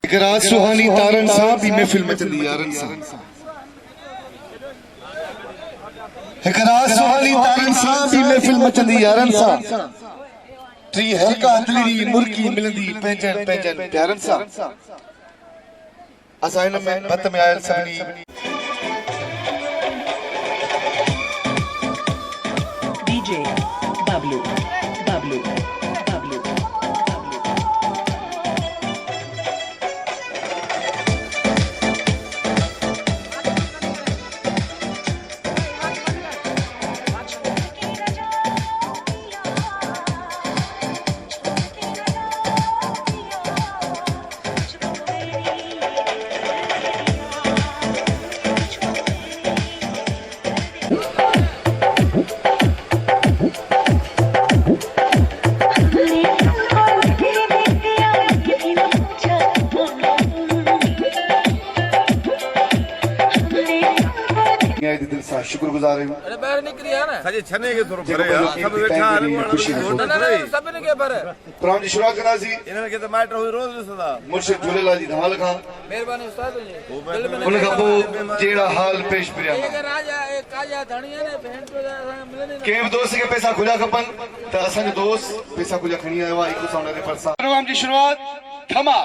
एक रात सुहानी तारन सा भी महफिल में चली यारन सा एक रात सुहानी तारन सा भी महफिल में चली यारन सा टी हल्का दिलरी मुर्गी मिलंदी पंजन पंजन प्यारन सा असा इन में भत में आयल सभनी डीजे बबलू बबलू बबलू दिल सा शुक्रगुजार हूं अरे बाहर निकली है ना सजे छने के थोरो भरे यार सब बैठा है खुशी ना ना सब ने के भरे प्रोग्राम जी शुरू करासी इन्हनि के त माइट हुई रोज ॾिसंदा मुर्शिद झूलेलाल जी धमाल खां मेहरबानी उस्ताद जी दिल में उन खां पोइ जहिड़ा हाल पेश पिया एक राजा एक काजा धणिया ने बहन तो मिलने के दोस्त के पैसा खुला खपन त असन दोस्त पैसा खुला खणी आयो आहे हिकु साउंड रे परसा प्रोग्राम जी शुरुआत थमा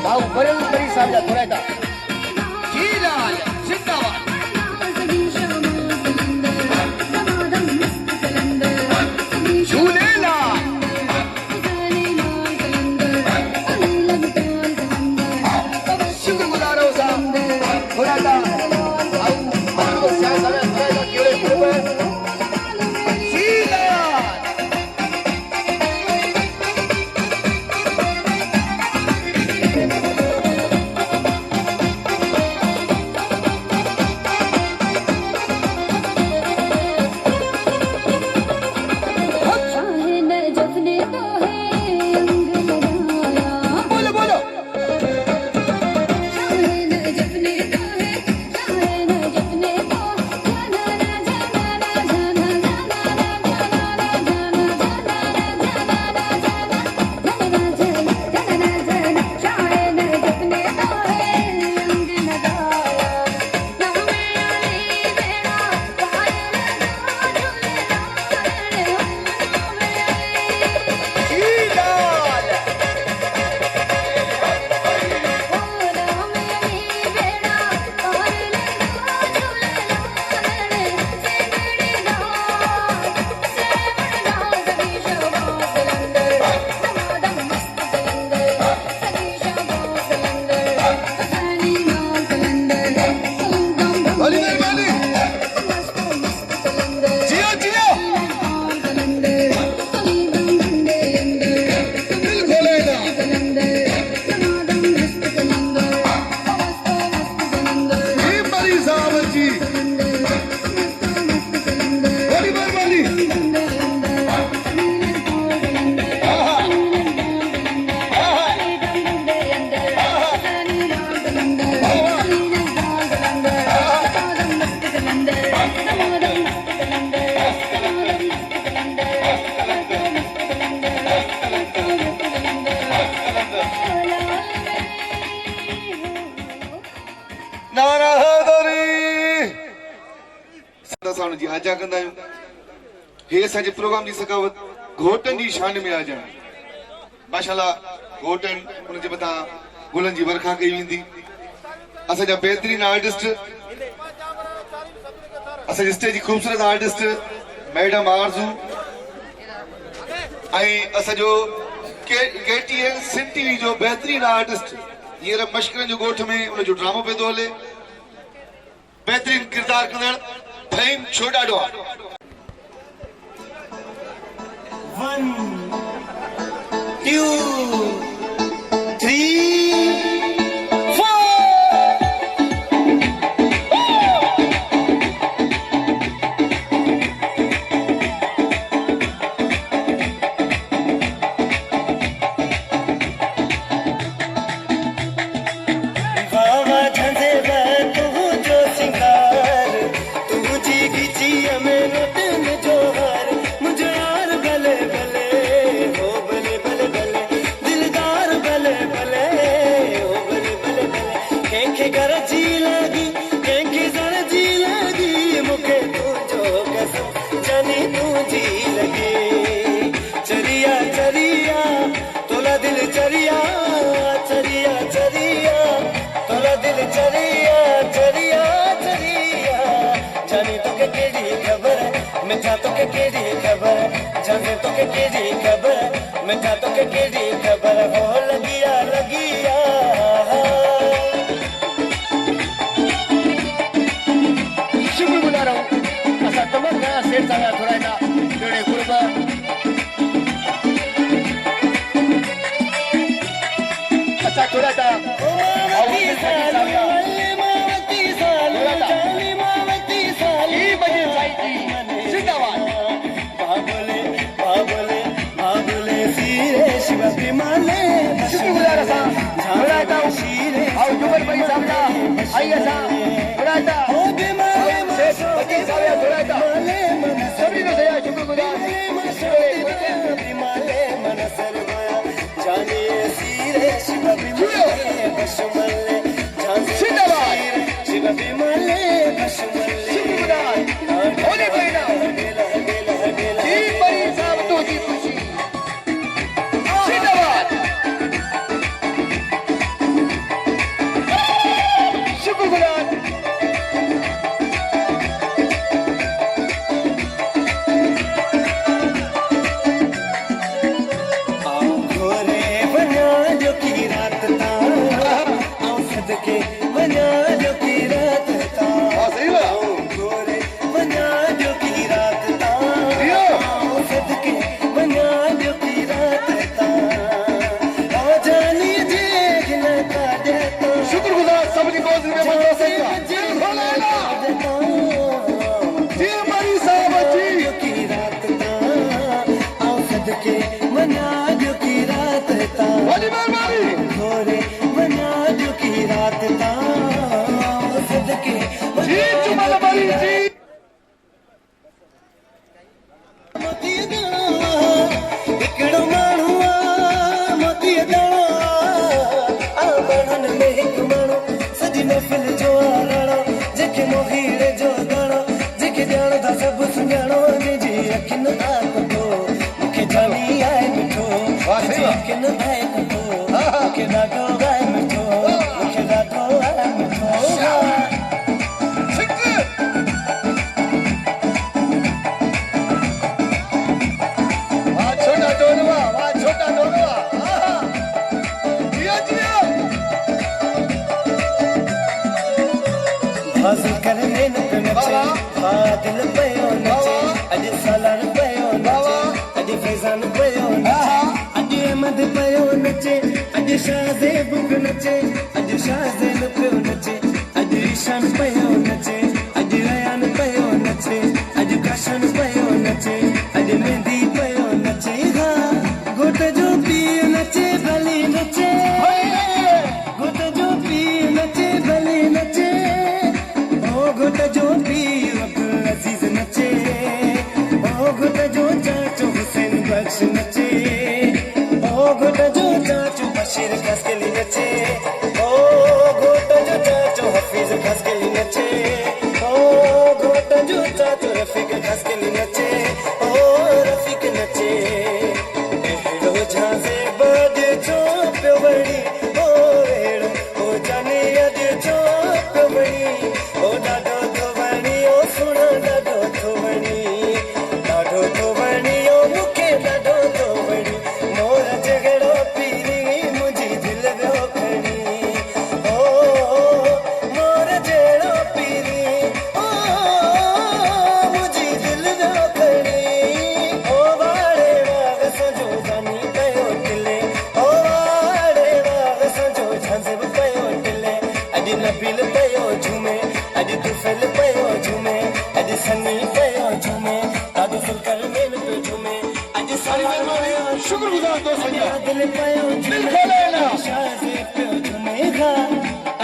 भाऊ बरल बरी सामजा थोड़ा था जी लाल जिंदाबाद झूलेलाल हुन जी आजा कंदा आहियूं हे असांजे प्रोग्राम जी सकावत घोटनि जी शान में आजा माशाल्लाह घोटनि उन जे मथां गुलनि जी वर्खा कई वेंदी असांजा बेहतरीन आर्टिस्ट असांजे स्टेज जी ख़ूबसूरत आर्टिस्ट मैडम आरज़ू ऐं असांजो KTN सिंध टीवी जो बेहतरीन आर्टिस्ट हींअर मश्करनि जो ॻोठ में उनजो ड्रामो पियो थो हले बेहतरीन किरदार कंदड़ Faheem छोडाडो 1 2 3 Hafiz Kaskeli Nache, oh, Gota Juta to अॼु नबील पियो झूमे अॼु तुफल पियो झूमे अॼु सनी पियो झूमे ॾाढो फुलकर मेल पियो झूमे अॼु शुक्रगुज़ार दोस्त संजय दिल पियो दिल खोले ना शाज़े पियो झूमे खा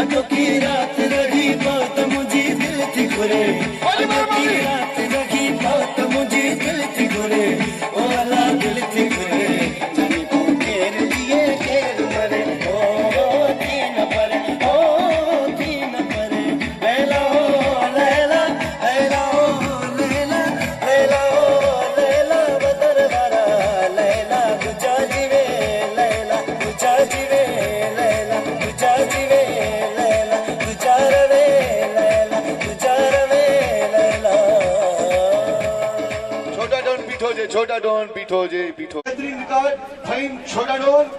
अॼु की रात रही बहुत मुंहिंजी दिल थी घुरे अॼु की रात रही बहुत मुंहिंजी दिल थी घुरे ओ अला दिल थी घुरे जाने को केर लिए केर मरे ओ थी न परे लैला ओ लैला लैला ओ लैला लैला ओ लैला बदर वारा लैला गुजा जीवे लैला गुजा जीवे लैला गुजा जीवे लैला गुजा रवे लैला गुजा रवे लैला छोटा डॉन बीठो जे छोटा डॉन बीठो जे बीठो बेहतरीन रिकॉर्ड फाइन छोटा डॉन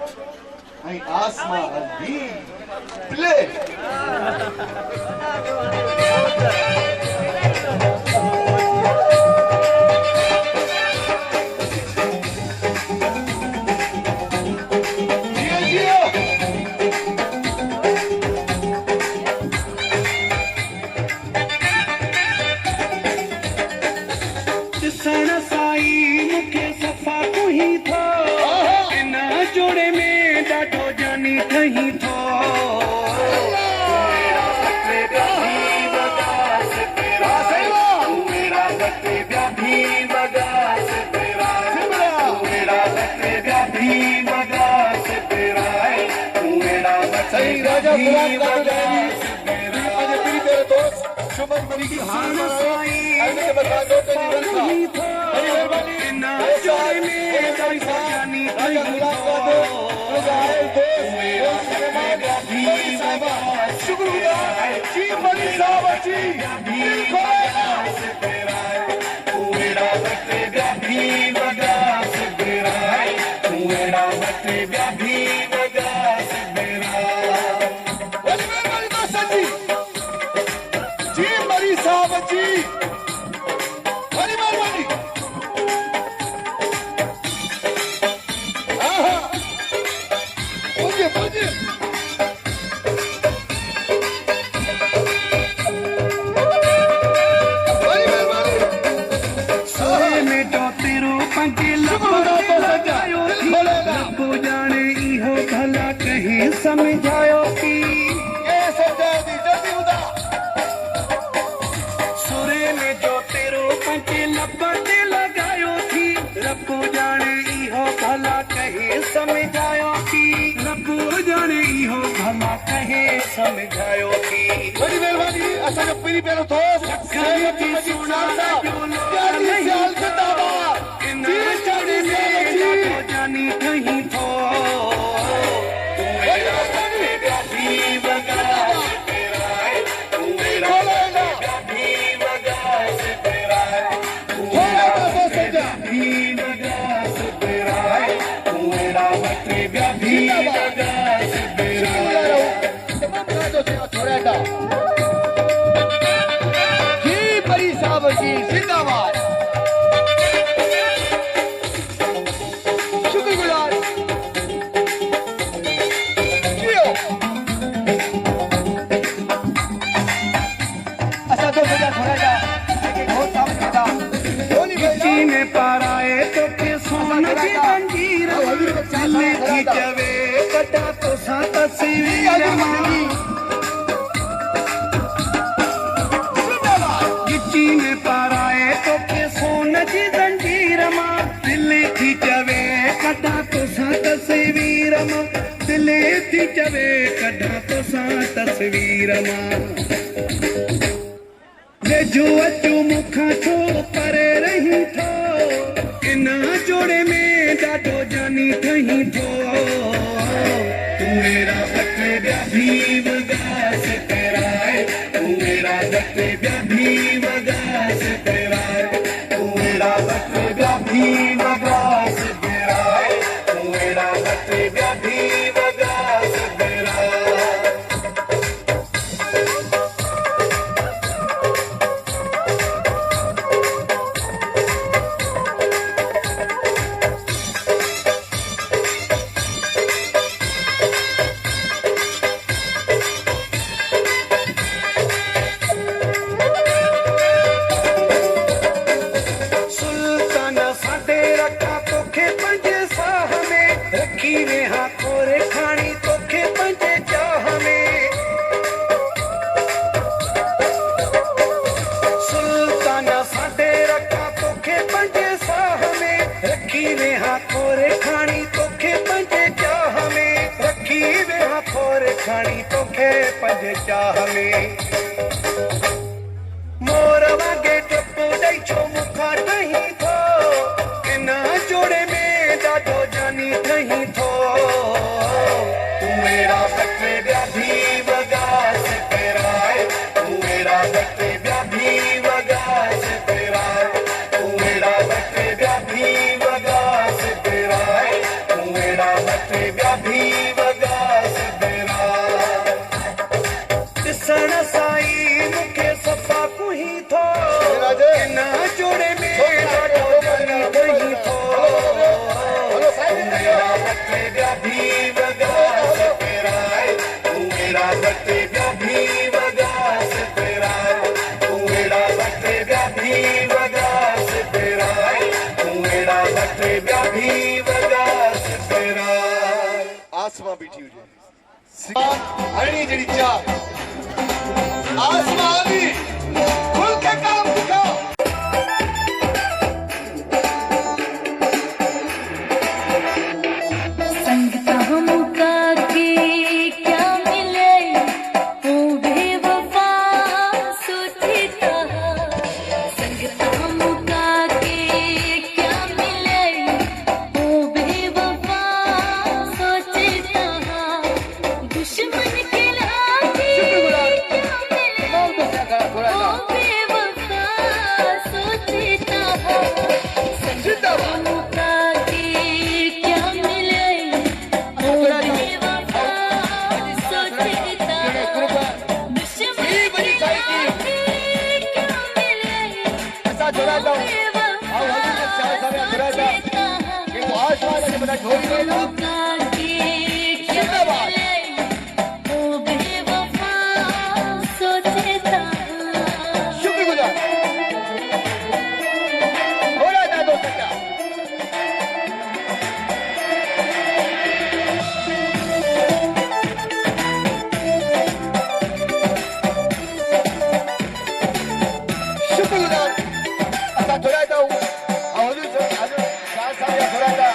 आई आसमा अली प्ले ॾिसण साई मूंखे सफ़ा तूं ही थो इन जोड़े में ॾाढो जानी ठही थो राजा दोस्त शुभम मरी की हार के बता दो शुक्रगुजार जी मरी साहब जी दिल जी मरी साहब जी बड़ी मेहरबानी समझायो की सुरे में जो तेरो पंजे लपट लगायो थी रब्बो जाने इहो भला कहे समझायो की रब्बो जाने इहो भला कहे समझायो की बड़ी मेहरबानी असांजो पहिरीं पहिरियों दोस्त गरीबी सुना जानी कहीं थो जी मरी साहब जी जिंदाबाद शुक्रगुजार असा तो सजा थोड़ा बहुत सामने था ने पाराए तो के सोन की जंजीर चले की जवे कटा तो सा तस्वीर गिच्ची ने पाराए तो के सोन की जंजीर मां दिल्ली थी जवे कटा तो सा तस्वीर मां दिल्ली थी जवे कटा तो सा तस्वीर मां वे जो अचो मुखा छो परे रही थो इन जोड़े में ॾाढो जानी ठही थो तू मेरा बटे भी वगास तेराए तू मेरा बटे भी वगास तेराए तू मेरा बटे भी वगास तेराए तू मेरा बटे भी वगास तेराए सुञाणी तोखे पंहिंजे चाह में मोर वागे टप ॾेई छो मूंखां ठहीं थो इन जोड़े में ॾाढो जानी ठहीं थो तूं मेरा बटे ॿिया भी वॻा सिपराए तूं मेरा बटे ॿिया भी वॻा सिपराए तूं मेरा बटे ॿिया भी वॻा सिपराए तूं मेरा बटे ॿिया भी वॻा सिपराए ॾिसण साईं मूंखे सफ़ा कुही थो इन जोड़े में ॾाढो जानी ठहीं थो तूं मेरा बटे ॿिया भी वॻा सिपराए तूं मेरा बटे ॿिया भी वॻा सिपराए तूं मेरा बटे ॿिया भी वॻा सिपराए तूं मेरा बटे ॿिया भी वॻा सिपराए आसमां बीठी हुजे हणी जड़ी चाह आसमां दी खुल के काम दिखा संगता हमका के क्या मिले ओ बेवफा सोचता संगता हमका के क्या मिले ओ बेवफा सोचता दुश्मन के लागे क्या मिले ओ बेवफा सोचता संगता हमका के क्या मिले ओ बेवफा सोचता दुश्मन के लागे क्या मिले ओ बेवफा सोचता हमका के क्या मिले ओ बेवफा सोचता शुक्रगुजार हो रहा था दोस्त क्या शुक्रगुजार असा थोड़ा था हूँ और साथ साथ थोड़ा था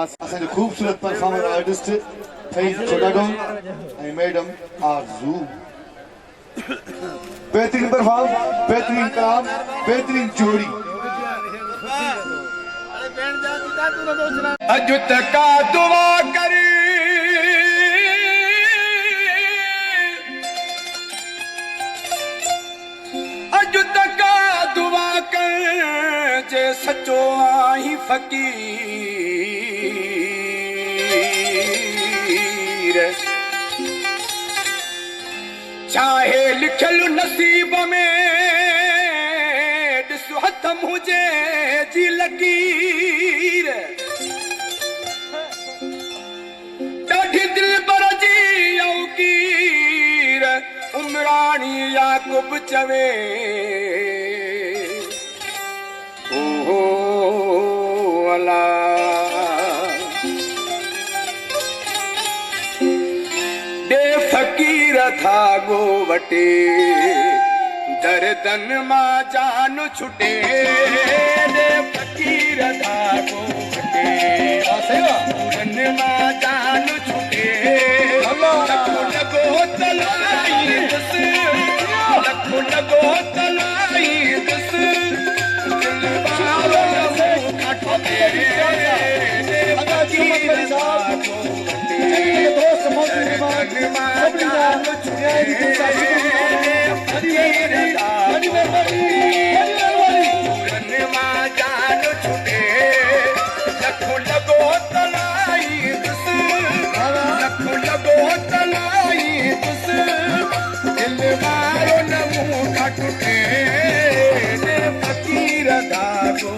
असांजो खूबसूरत परफॉर्मर आर्टिस्ट थई छोटाडोल ऐं मैडम आरज़ू बेहतरीन परफॉर्म बेहतरीन काम बेहतरीन जोड़ी अज तक दुआ करी अज तक दुआ कर जे सचो आई फकीर चाहे लिखल नसीब में ॾिस हथ मुझे जी लकीर ॾाढी दिल पर जी औकीर उमरानी याकूब चवे ओ अला दे फकीर धागो वटे दर्दन मां जान छुटे दे फकीर धागो वटे दर्दन मां जान छुटे लखो लगो तलाई दस लखो लगो तलाई दस दिल वालो मुंह काटे दे फकीर धागो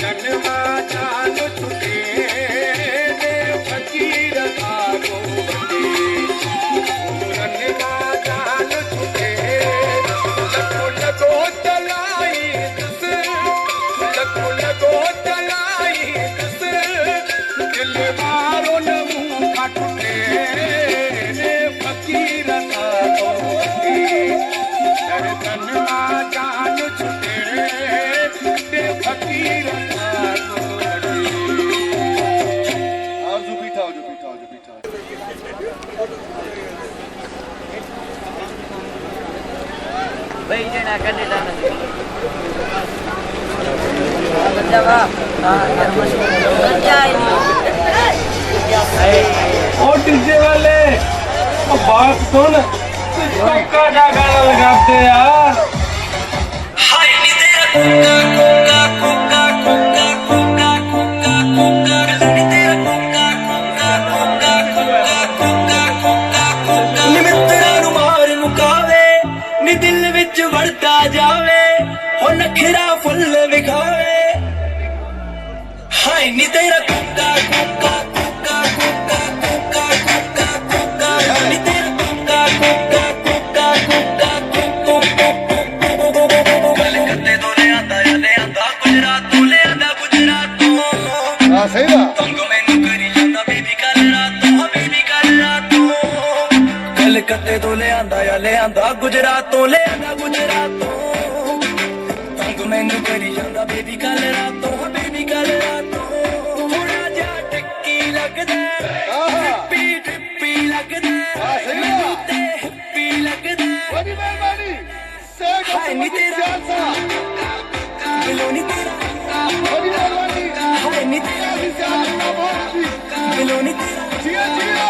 जन्मा जान छुटे दे फकीर का गोदे जन्मा जान छुटे लगो चलाई दस लगो चलाई दस दिल मारो नमू काटते दे फकीर का गोदे जन्मा जान छुटे दे फकीर का गोदे। और जो पीठा हो जो पीठा हो जो पीठा हो। भाई जना कर देता ना बच्चा और डीजे वाले बात सुन का गाना लगाते यार। ਮਿੱਤਰਾਂ ਨੂੰ ਮਾਰ ਮੁਕਾਵੇ ਨੀ ਦਿਲ ਵਿੱਚ ਵੜਦਾ ਜਾਵੇ ਹੋ ਨਖਰਾ ਫੁੱਲ ਵਿਖਾਵੇ ਹਾਏ ਨੀ ਤੇਰਾ ਕੁੱਕਾ ਕੁੱਕਾ ਕੁੱਕਾ ਕੁੱਕਾ ਕੁੱਕਾ ਕੁੱਕਾ ਕੁੱਕਾ ਨੀ ਤੇਰਾ ਕੁੱਕਾ ਕੁੱਕਾ ਕੁੱਕਾ ਕੁੱਕਾ ਕਲਕੱਤੇ ਤੋਂ ਲਿਆਂਦਾ ਗੁਜਰਾਤ ਤੋਂ ਲਿਆਂਦਾ ਗੁਜਰਾਤ ਤੋਂ हाँ सही बात। ਤੰਗ ਮੈਨੂੰ ਕਰੀ ਜਾਂਦਾ ਬੇਬੀ ਕੱਲ ਰਾਤੋਂ ਕਲਕੱਤੇ ਤੋਂ ਲਿਆਂਦਾ ਗੁਜਰਾਤ ਤੋਂ ਤੰਗ ਮੈਨੂੰ ਕਰੀ ਜਾਂਦਾ ਬੇਬੀ ਕੱਲ ਰਾਤੋਂ ਥੋੜਾ ਜਿਹਾ ਟਿੱਕੀ ਲੱਗਦਾ ਟਿੱਪੀ ਲੱਗਦਾ ਮੈਨੂੰ ਤੇ ਹਿੱਪੀ ਲੱਗਦਾ बड़ी मेहरबानी से ਹਾਏ ਨੀ ਤੇਰਾ ਮਿਲੋ ਨੀ ਤੇਰਾ बड़ी मेहरबानी ਹਾਏ ਨੀ ਤੇਰਾ ਮਿਲੋ ਨੀ ਤੇਰਾ जियो जियो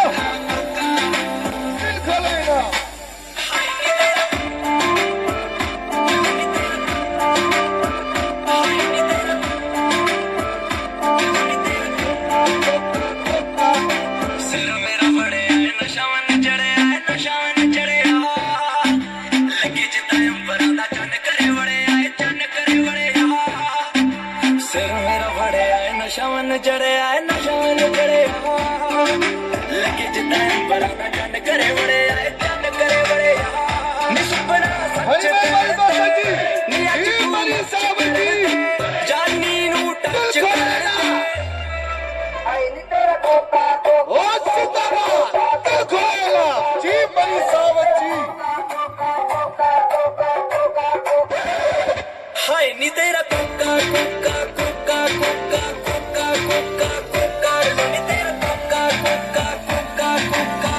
दिल खोलेगा ਸਿਰ ਮੇਰਾ ਬੜਿਆ ਨਸ਼ਾਵਨ ਚੜਿਆ ਲੱਗੇ ਜਿੱਦਾਂ ਅੰਬਰਾਂ ਦਾ ਚੰਨ ਕਰੇ ਵੜਿਆ ਸਿਰ ਮੇਰਾ ਬੜਿਆ ਨਸ਼ਾਵਨ ਚੜਿਆ ਲੱਗੇ ਜਿੱਦਾਂ ਅੰਬਰਾਂ ਦਾ ਚੰਨ ਕਰੇ ਵੜਿਆ ਨੀ ਸੁਪਨਾ ਸੱਚ बड़ी मेहरबानी बाबा जी ਨੀ ਅੱਜ ये बड़ी साहब जी ਜਾਨੀ ਨੂੰ ਟੱਚ दिल ਕਰ खोलेगा ओ सीताराम दिल खोलेगा जी बड़ी साहब जी ਹਾਏ ਨੀ ਤੇਰਾ ਕੁੱਕਾ ਕੁੱਕਾ ਕੁੱਕਾ ਕੁੱਕਾ ਕੁੱਕਾ ਕੁੱਕਾ ਕੁੱਕਾ ਨੀ ਤੇਰਾ ਕੁੱਕਾ ਕੁੱਕਾ ਕੁੱਕਾ ਕੁੱਕਾ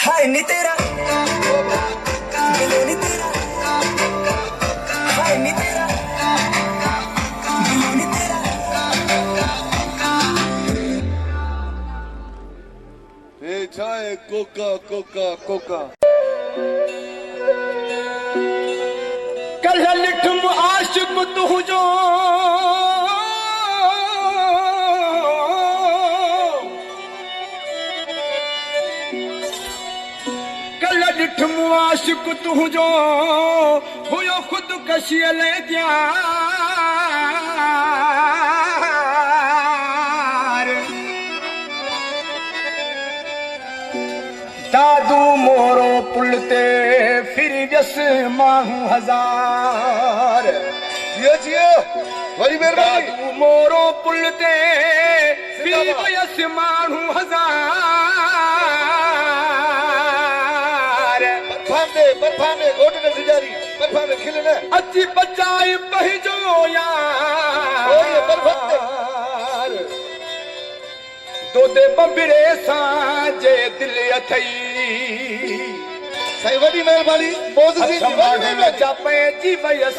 ਹਾਏ ਨੀ ਤੇਰਾ ਮਿਲੋ ਨੀ ਤੇਰਾ ਹਾਏ ਨੀ ਤੇਰਾ ਮਿਲੋ ਨੀ ਤੇਰਾ ए चाय कोका कोका कोका कल लिठम आशिक तुझो कल लिठम आशिक तुझो हुयो खुद कशी ले त्यार दादू मोरो पुल ते फिर जस माहू हजार जियो जियो बड़ी मेहरबानी दादू मोरो पुल ते फिर जस माहू हजार बर्फाने घोटने गुजारी बर्फाने खिलने अची बचाई बही जो यार दो दे बबड़े साजे दिल अथई सही वॾी महिरबानी मौज़ जी चापे जी वयस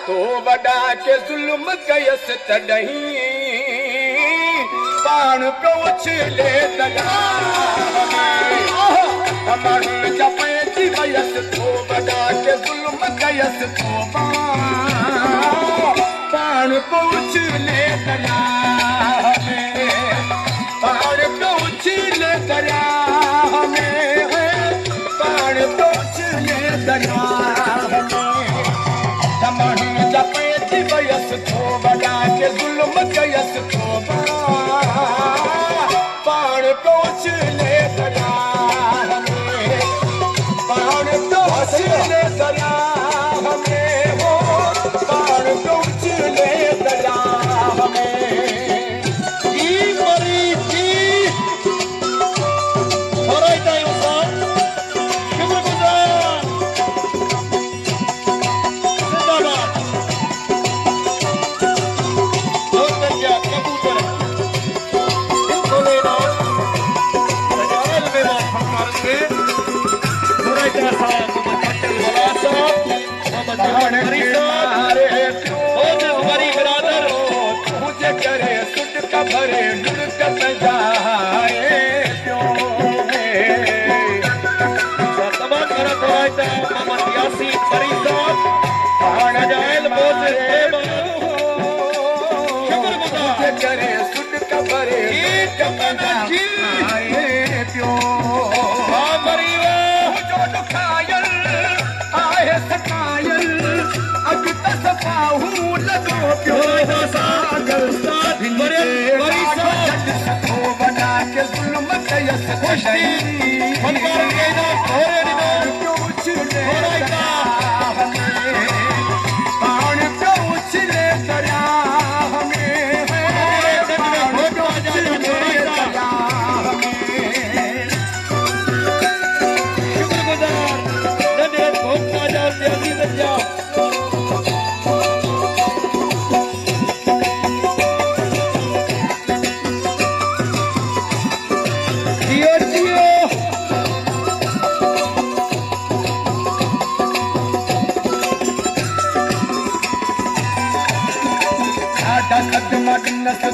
तो वॾा के ज़ुल्म कयस तॾहिं पाण पियो उछले माण्हू चापे जी वयस तो वॾा के ज़ुल्म कयस तो पाण पियो उछले पाण पियो उछले दरिया में पाण पियो उछले दरिया में हरी हमारी बिरादर मुझे करे सुट का भरे नुरकत जाए तमाम करा थोड़ा मोहम्मद यासीन फरीसाब आना जायल बोझ शुक्र करे सुट का भरे नुरकत जाए प्यो बना के जुल्म तयस खुशी फनकार के ना थोड़े दिनों पूछने पान पे उछले दरिया हमें शुक्रगुजार धन्यवाद घूमता जाओ जल्दी से जाओ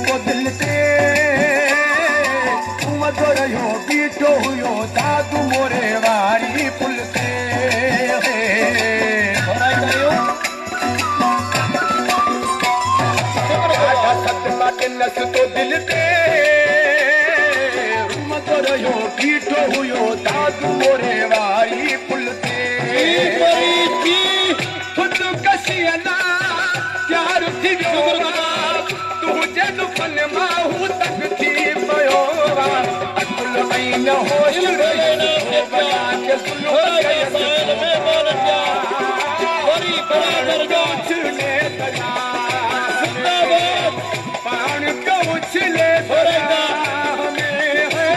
को दिल से मजो रहो बीठो हुयो दादू मोरे वारी पुल से तो दिल से मजो रहो बीठो हुयो दादू मोरे वारी पुल से खुद कशियना प्यार थी तुझे दुपन माहू तक थी पयोवा अकुल न होश बना के सुनो में मन जा बड़ी बराबर उछले दया पान को उछले दया हमें है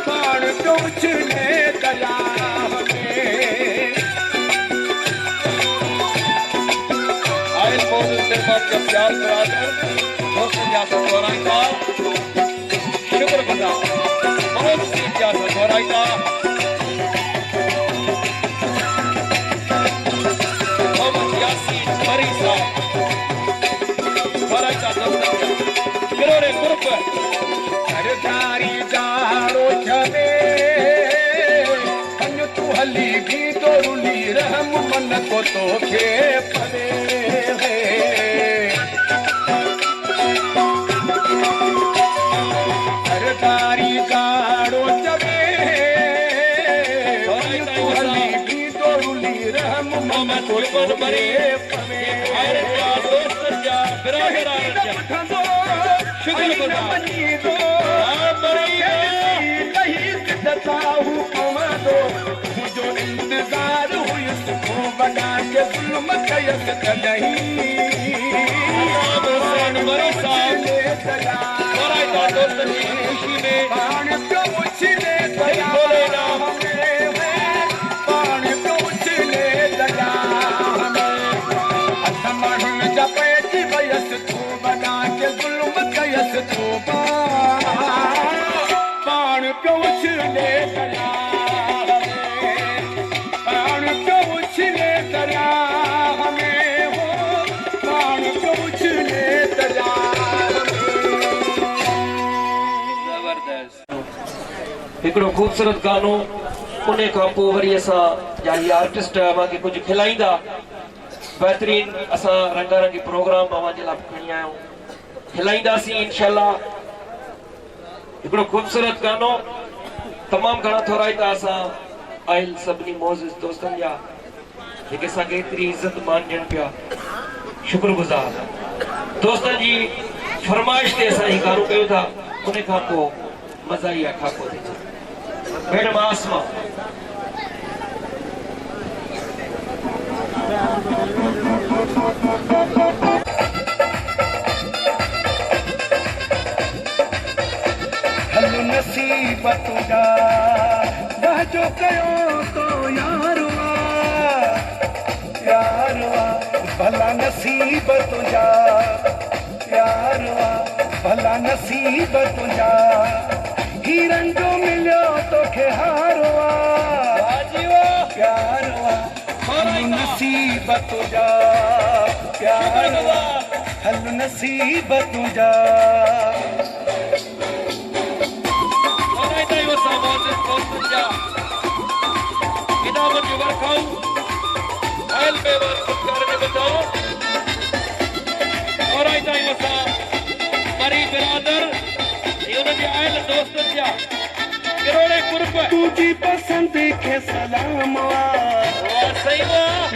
पान को उछले दया हमें आयल बोल तेरे बात का प्यार बराबर शुक्र बजा बहुत सी क्या दोहराइता मोहम्मद यासीन फरीसाब दोहराइता किरोरे ग्रुप सरकारी जाड़ो छवे अन्य तू हली भी दोरुली रहम मन को तो के पले सरकारी गाड़ो चवे हली भी दोरुली रहम मन को तो के पले जो इंतजार हुई बना के जुल्म कयस खुशी में पान पे उछले दया पान पे उछले दया जपे की वयस तू बना के जुल्म कयस तू पान पे उछले दया हिकिड़ो ख़ूबसूरत गानो उन खां पोइ वरी असां जाही आर्टिस्ट अव्हांखे कुझु खिलाईंदा बहितरीन असां रंगारंगी प्रोग्राम अव्हांजे लाइ खणी आया आहियूं खिलाईंदासीं इंशाअल्लाह हिकिड़ो ख़ूबसूरत गानो तमामु घणा थोराईंदा असां आयल सभिनी मोज़िज़ दोस्तनि जा जेके असांखे एतिरी इज़त मान ॾियनि पिया शुक्रगुज़ार दोस्तनि जी फरमाइश ते असां हीउ गानो कयूं था उन खां पोइ मज़ा ई खाको थी मैडम आसमा हलो नसीब तुझा जो कयो तो यारवा भला नसीब तुझा यारवा भला नसीब तुझा हीरन जो मिलो तो खे हारवा प्यारवा हल नसीब तुझा प्यार वा हल नसीब तुझा तुझी पसंद के सलाम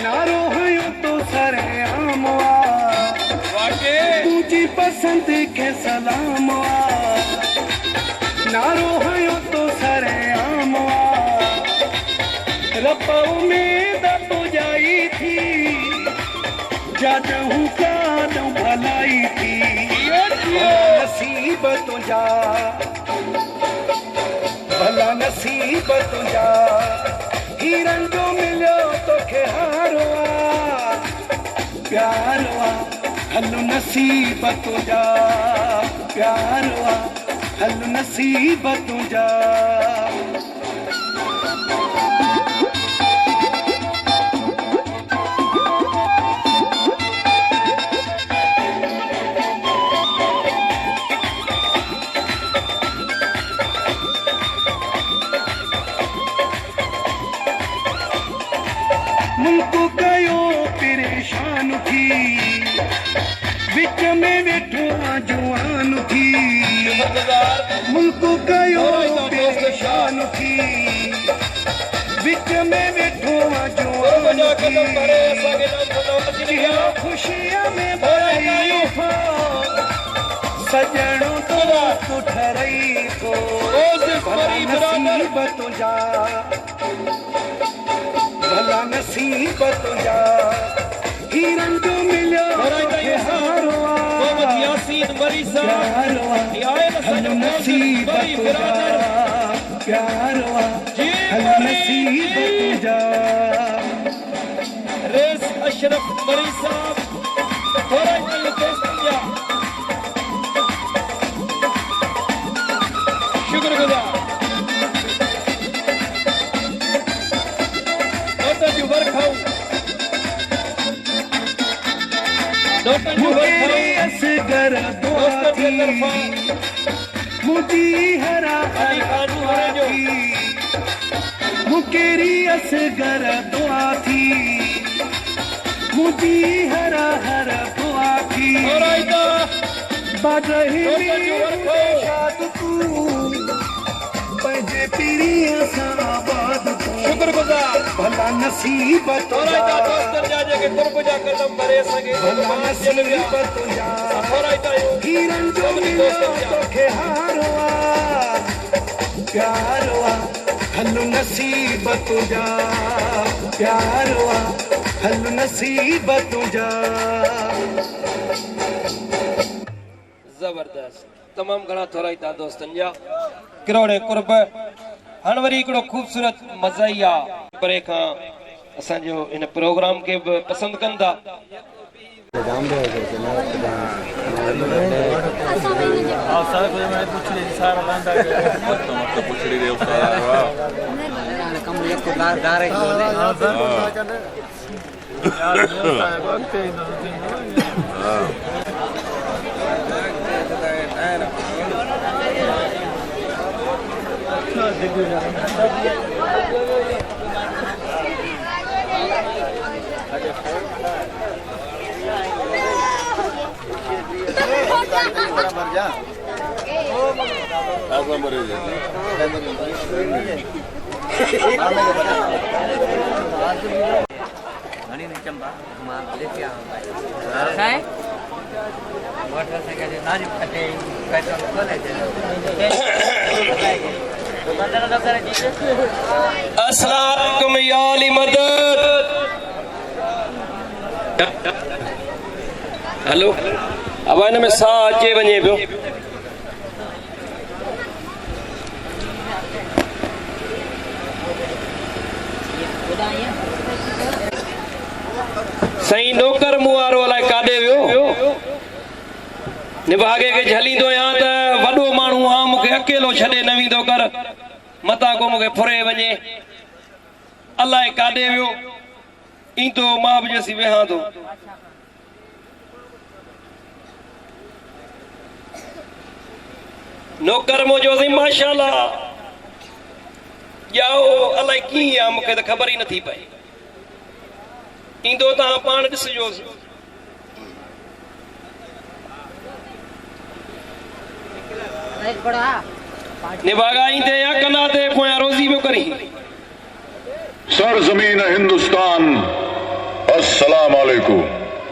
नारो है तो सरे आमवा तुझी पसंद के सलाम नारो है तो सरे आमवा रब उम्मीद तो जाई थी जादू का दू भलाई थी नसीब तुझा भला नसीब तुझा हिरन जो मिलो तो खेहारवा प्यारवा हल नसीब तुझा प्यारवा हल नसीब तुझा मुल्क गयो परेशान थी विच में वेठो जवान थी मुल्क गयो परेशान थी विच में वेठो जवान थी खुशियां में भरी हो सजणों तो ठरई को नसीब तुझा भला नसीब तुझा हिरन जो मिलो हारवा हल नसीब तुझा प्यारवा हल नसीब तुझा रेस अशरफ मरी साहब थोड़ा शुक्रगुजार असगर दुआ थी मुझी हरा मुकेरी असगर दुआ थी मुझी हरा हरा दुआ थी बादही शाद तू पंहिंजे पीढ़ीअ सां आबाद तू शुक्रगुजार भला नसीब तुझा भला नसीब तुझा हिरन जो मिलो तोखे हारवा प्यारवा हल नसीब तुझा प्यारवा हल नसीब तुझा जबरदस्त तमाम घणा थोराइता दोस्तन जा किरोड़े कुर्ब हाणे वरी हिकिड़ो ख़ूबसूरत मज़ाइया परे खां असांजो इन प्रोग्राम खे बि पसंदि कनि था अस्सलाम वालेकुम या अली मदद हेलो अब इन में साह अचे वञे पियो सही नौकर मुआरो अलाए काॾे वियो निभागे के झलींदो या त वॾो माण्हू आ मूंखे अकेलो छॾे न वेंदो कर मता को मूंखे फुरे वञे अलाए काॾे वियो ईंदो मां बि जैसी वेहां थो नौकर मुंहिंजो अथई माशाल्लाह ॼाओ अलाए कीअं आहे मूंखे त ख़बर ई नथी पए ईंदो तव्हां पाण ॾिसिजोसि निभागा ईंदे या कना ते पोयां रोज़ी पियो करी सरजमीन हिंदुस्तान अस्सलाम वालेकुम।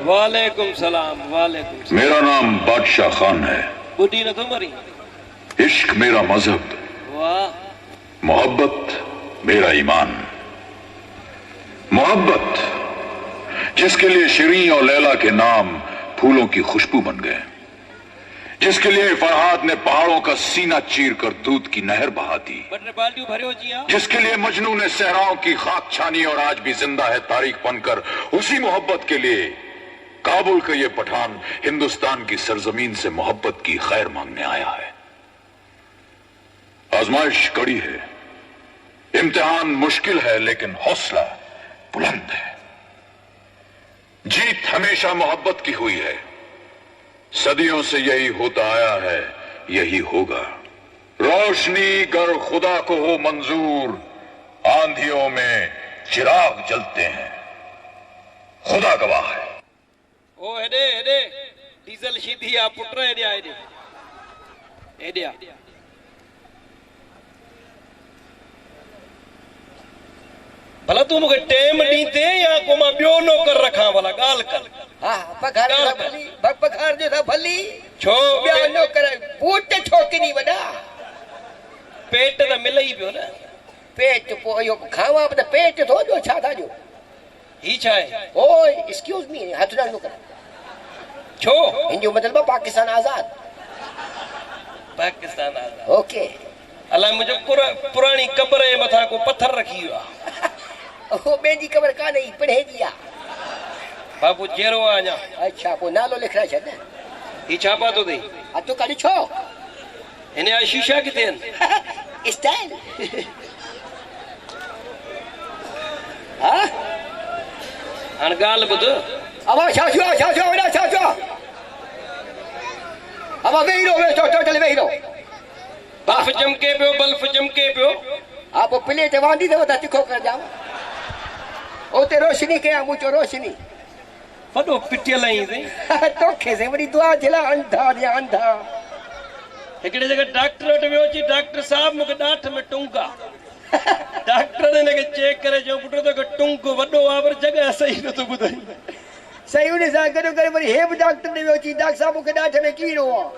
वालेकुम सलाम वालेकुम सलाम। मेरा नाम बादशाह खान है। बुढ़ी न तो मरी इश्क मेरा मजहब, वाह मोहब्बत मेरा ईमान। मोहब्बत जिसके लिए शिरीं और लैला के नाम फूलों की खुशबू बन गए, जिसके लिए फरहाद ने पहाड़ों का सीना चीर कर दूध की नहर बहा दी, जिसके लिए मजनू ने सहराओं की खाक छानी और आज भी जिंदा है तारीख बनकर, उसी मोहब्बत के लिए काबुल का ये पठान हिंदुस्तान की सरजमीन से मोहब्बत की खैर मांगने आया है। आजमाइश कड़ी है, इम्तिहान मुश्किल है, लेकिन हौसला बुलंद है। जीत हमेशा मोहब्बत की हुई है, सदियों से यही होता आया है, यही होगा। रोशनी गर खुदा को हो मंजूर, आंधियों में चिराग जलते हैं, खुदा गवाह है। ओ हेडे हेडे डीजल सीधी आ पुत्र हेडे हेडे हेडे भला तू मुझे टेम ॾींदे या को मां ॿियो नौकर रखां भला ॻाल्हि कर। हाँ पघार जो भली पघार जो था भली छो ॿिया नौकर बूट छोकिनी वॾा पेट त मिले ई पियो न पेट पोइ इहो खावां त पेट थो ॾियो छा था ॾियो ही छा आहे ओए एक्सक्यूज मी हथ न कर छो हिंजो मतिलबु पाकिस्तान आज़ाद पाकिस्तान आज़ाद ओके अलाए मुंहिंजो पुराणी कबर जे मथां को पत्थर रखी वियो आहे ओ ॿिए जी ख़बर कान्हे पिणे जी आहे बाबू जहिड़ो आहे अञा अच्छा पोइ नालो लिखाए छॾ ही छा पातो अथई हथो काढी छो हिन जा शीशा किथे आहिनि स्टाइल हा हाणे ॻाल्हि ॿुध अवा छा थियो वॾा छा थियो अवा वेही रहो टोटल वेही रहो बल्फ चमके पियो बल्फ चमके पियो हा पोइ प्लेट वांदी अथव त तिखो कर ॾियां उते रोशनी कयां मूं चयो रोशनी वॾो पिटियल आई अथई तोखे से वरी दुआ जे लाइ अंधा ॾियां अंधा हिकिड़े जॻह डॉक्टर वटि वियो अची डॉक्टर साहब मूंखे ॾाठ में टुंग आहे डॉक्टर ने हिनखे चेक करे चयो पुट तोखे टुंग वॾो आहे पर जॻह सही नथो ॿुधाई सही उन सां गॾो गॾु वरी हे बि डॉक्टर ॾे वियो अची डॉक्टर साहब मूंखे ॾाठ में कीड़ो आहे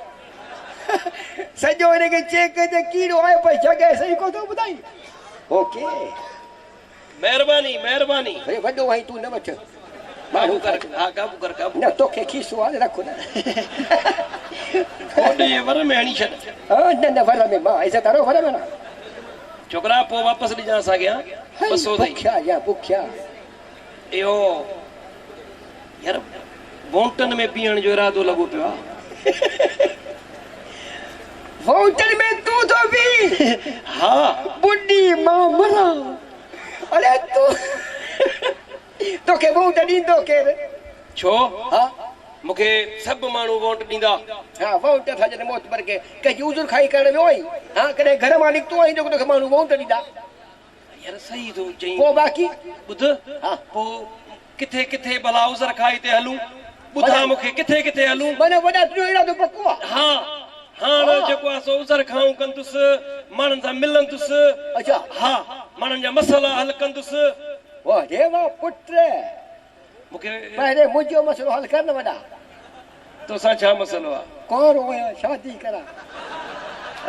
सॼो हिनखे चेक कजे कीड़ो आहे पर जॻह सही कोन थो ॿुधाई ओके महिरबानी महिरबानी अरे वॾो आई तूं न वठ काबू कर हा काबू कर काबू न तोखे खीसो आहे रखो न कोड ये वर में हणी छॾ न वर में मां इज़त वारो वर में न छोकरा पोइ वापसि ॾिजां असांखे हा 200 अथई बुखिया या बुखिया इहो यार बोंटन में पीअण जो इरादो लॻो पियो आहे फाउंटेन में तू तो भी हाँ बुढ़ी मां मरा अरे तू तो के वोट ॾींदो केर छो हाँ मूंखे सभु माण्हू वोट ॾींदा हाँ वोट था जॾहिं मौत पर के कंहिंजी उज़ुर खाई करण वियो आई हाँ कॾहिं घर मां निकितो आई जो तोखे माण्हू वोट ॾींदा यार सही थो चई पोइ बाक़ी ॿुध हाँ पोइ किथे किथे भला उज़र खाई ते हलूं ॿुधा मूंखे किथे किथे हलूं माना वॾा तुंहिंजो इरादो पको आहे हाँ हाणे जेको आहे सो उज़र खाऊं कंदुसि माण्हुनि सां मिलंदुसि अच्छा हा माण्हुनि जा मसइला हल कंदुसि वाह रे वाह पुट मूंखे पहिरें मुंहिंजो मसइलो हल कर न वॾा तोसां छा मसइलो आहे कौन हुया शादी करा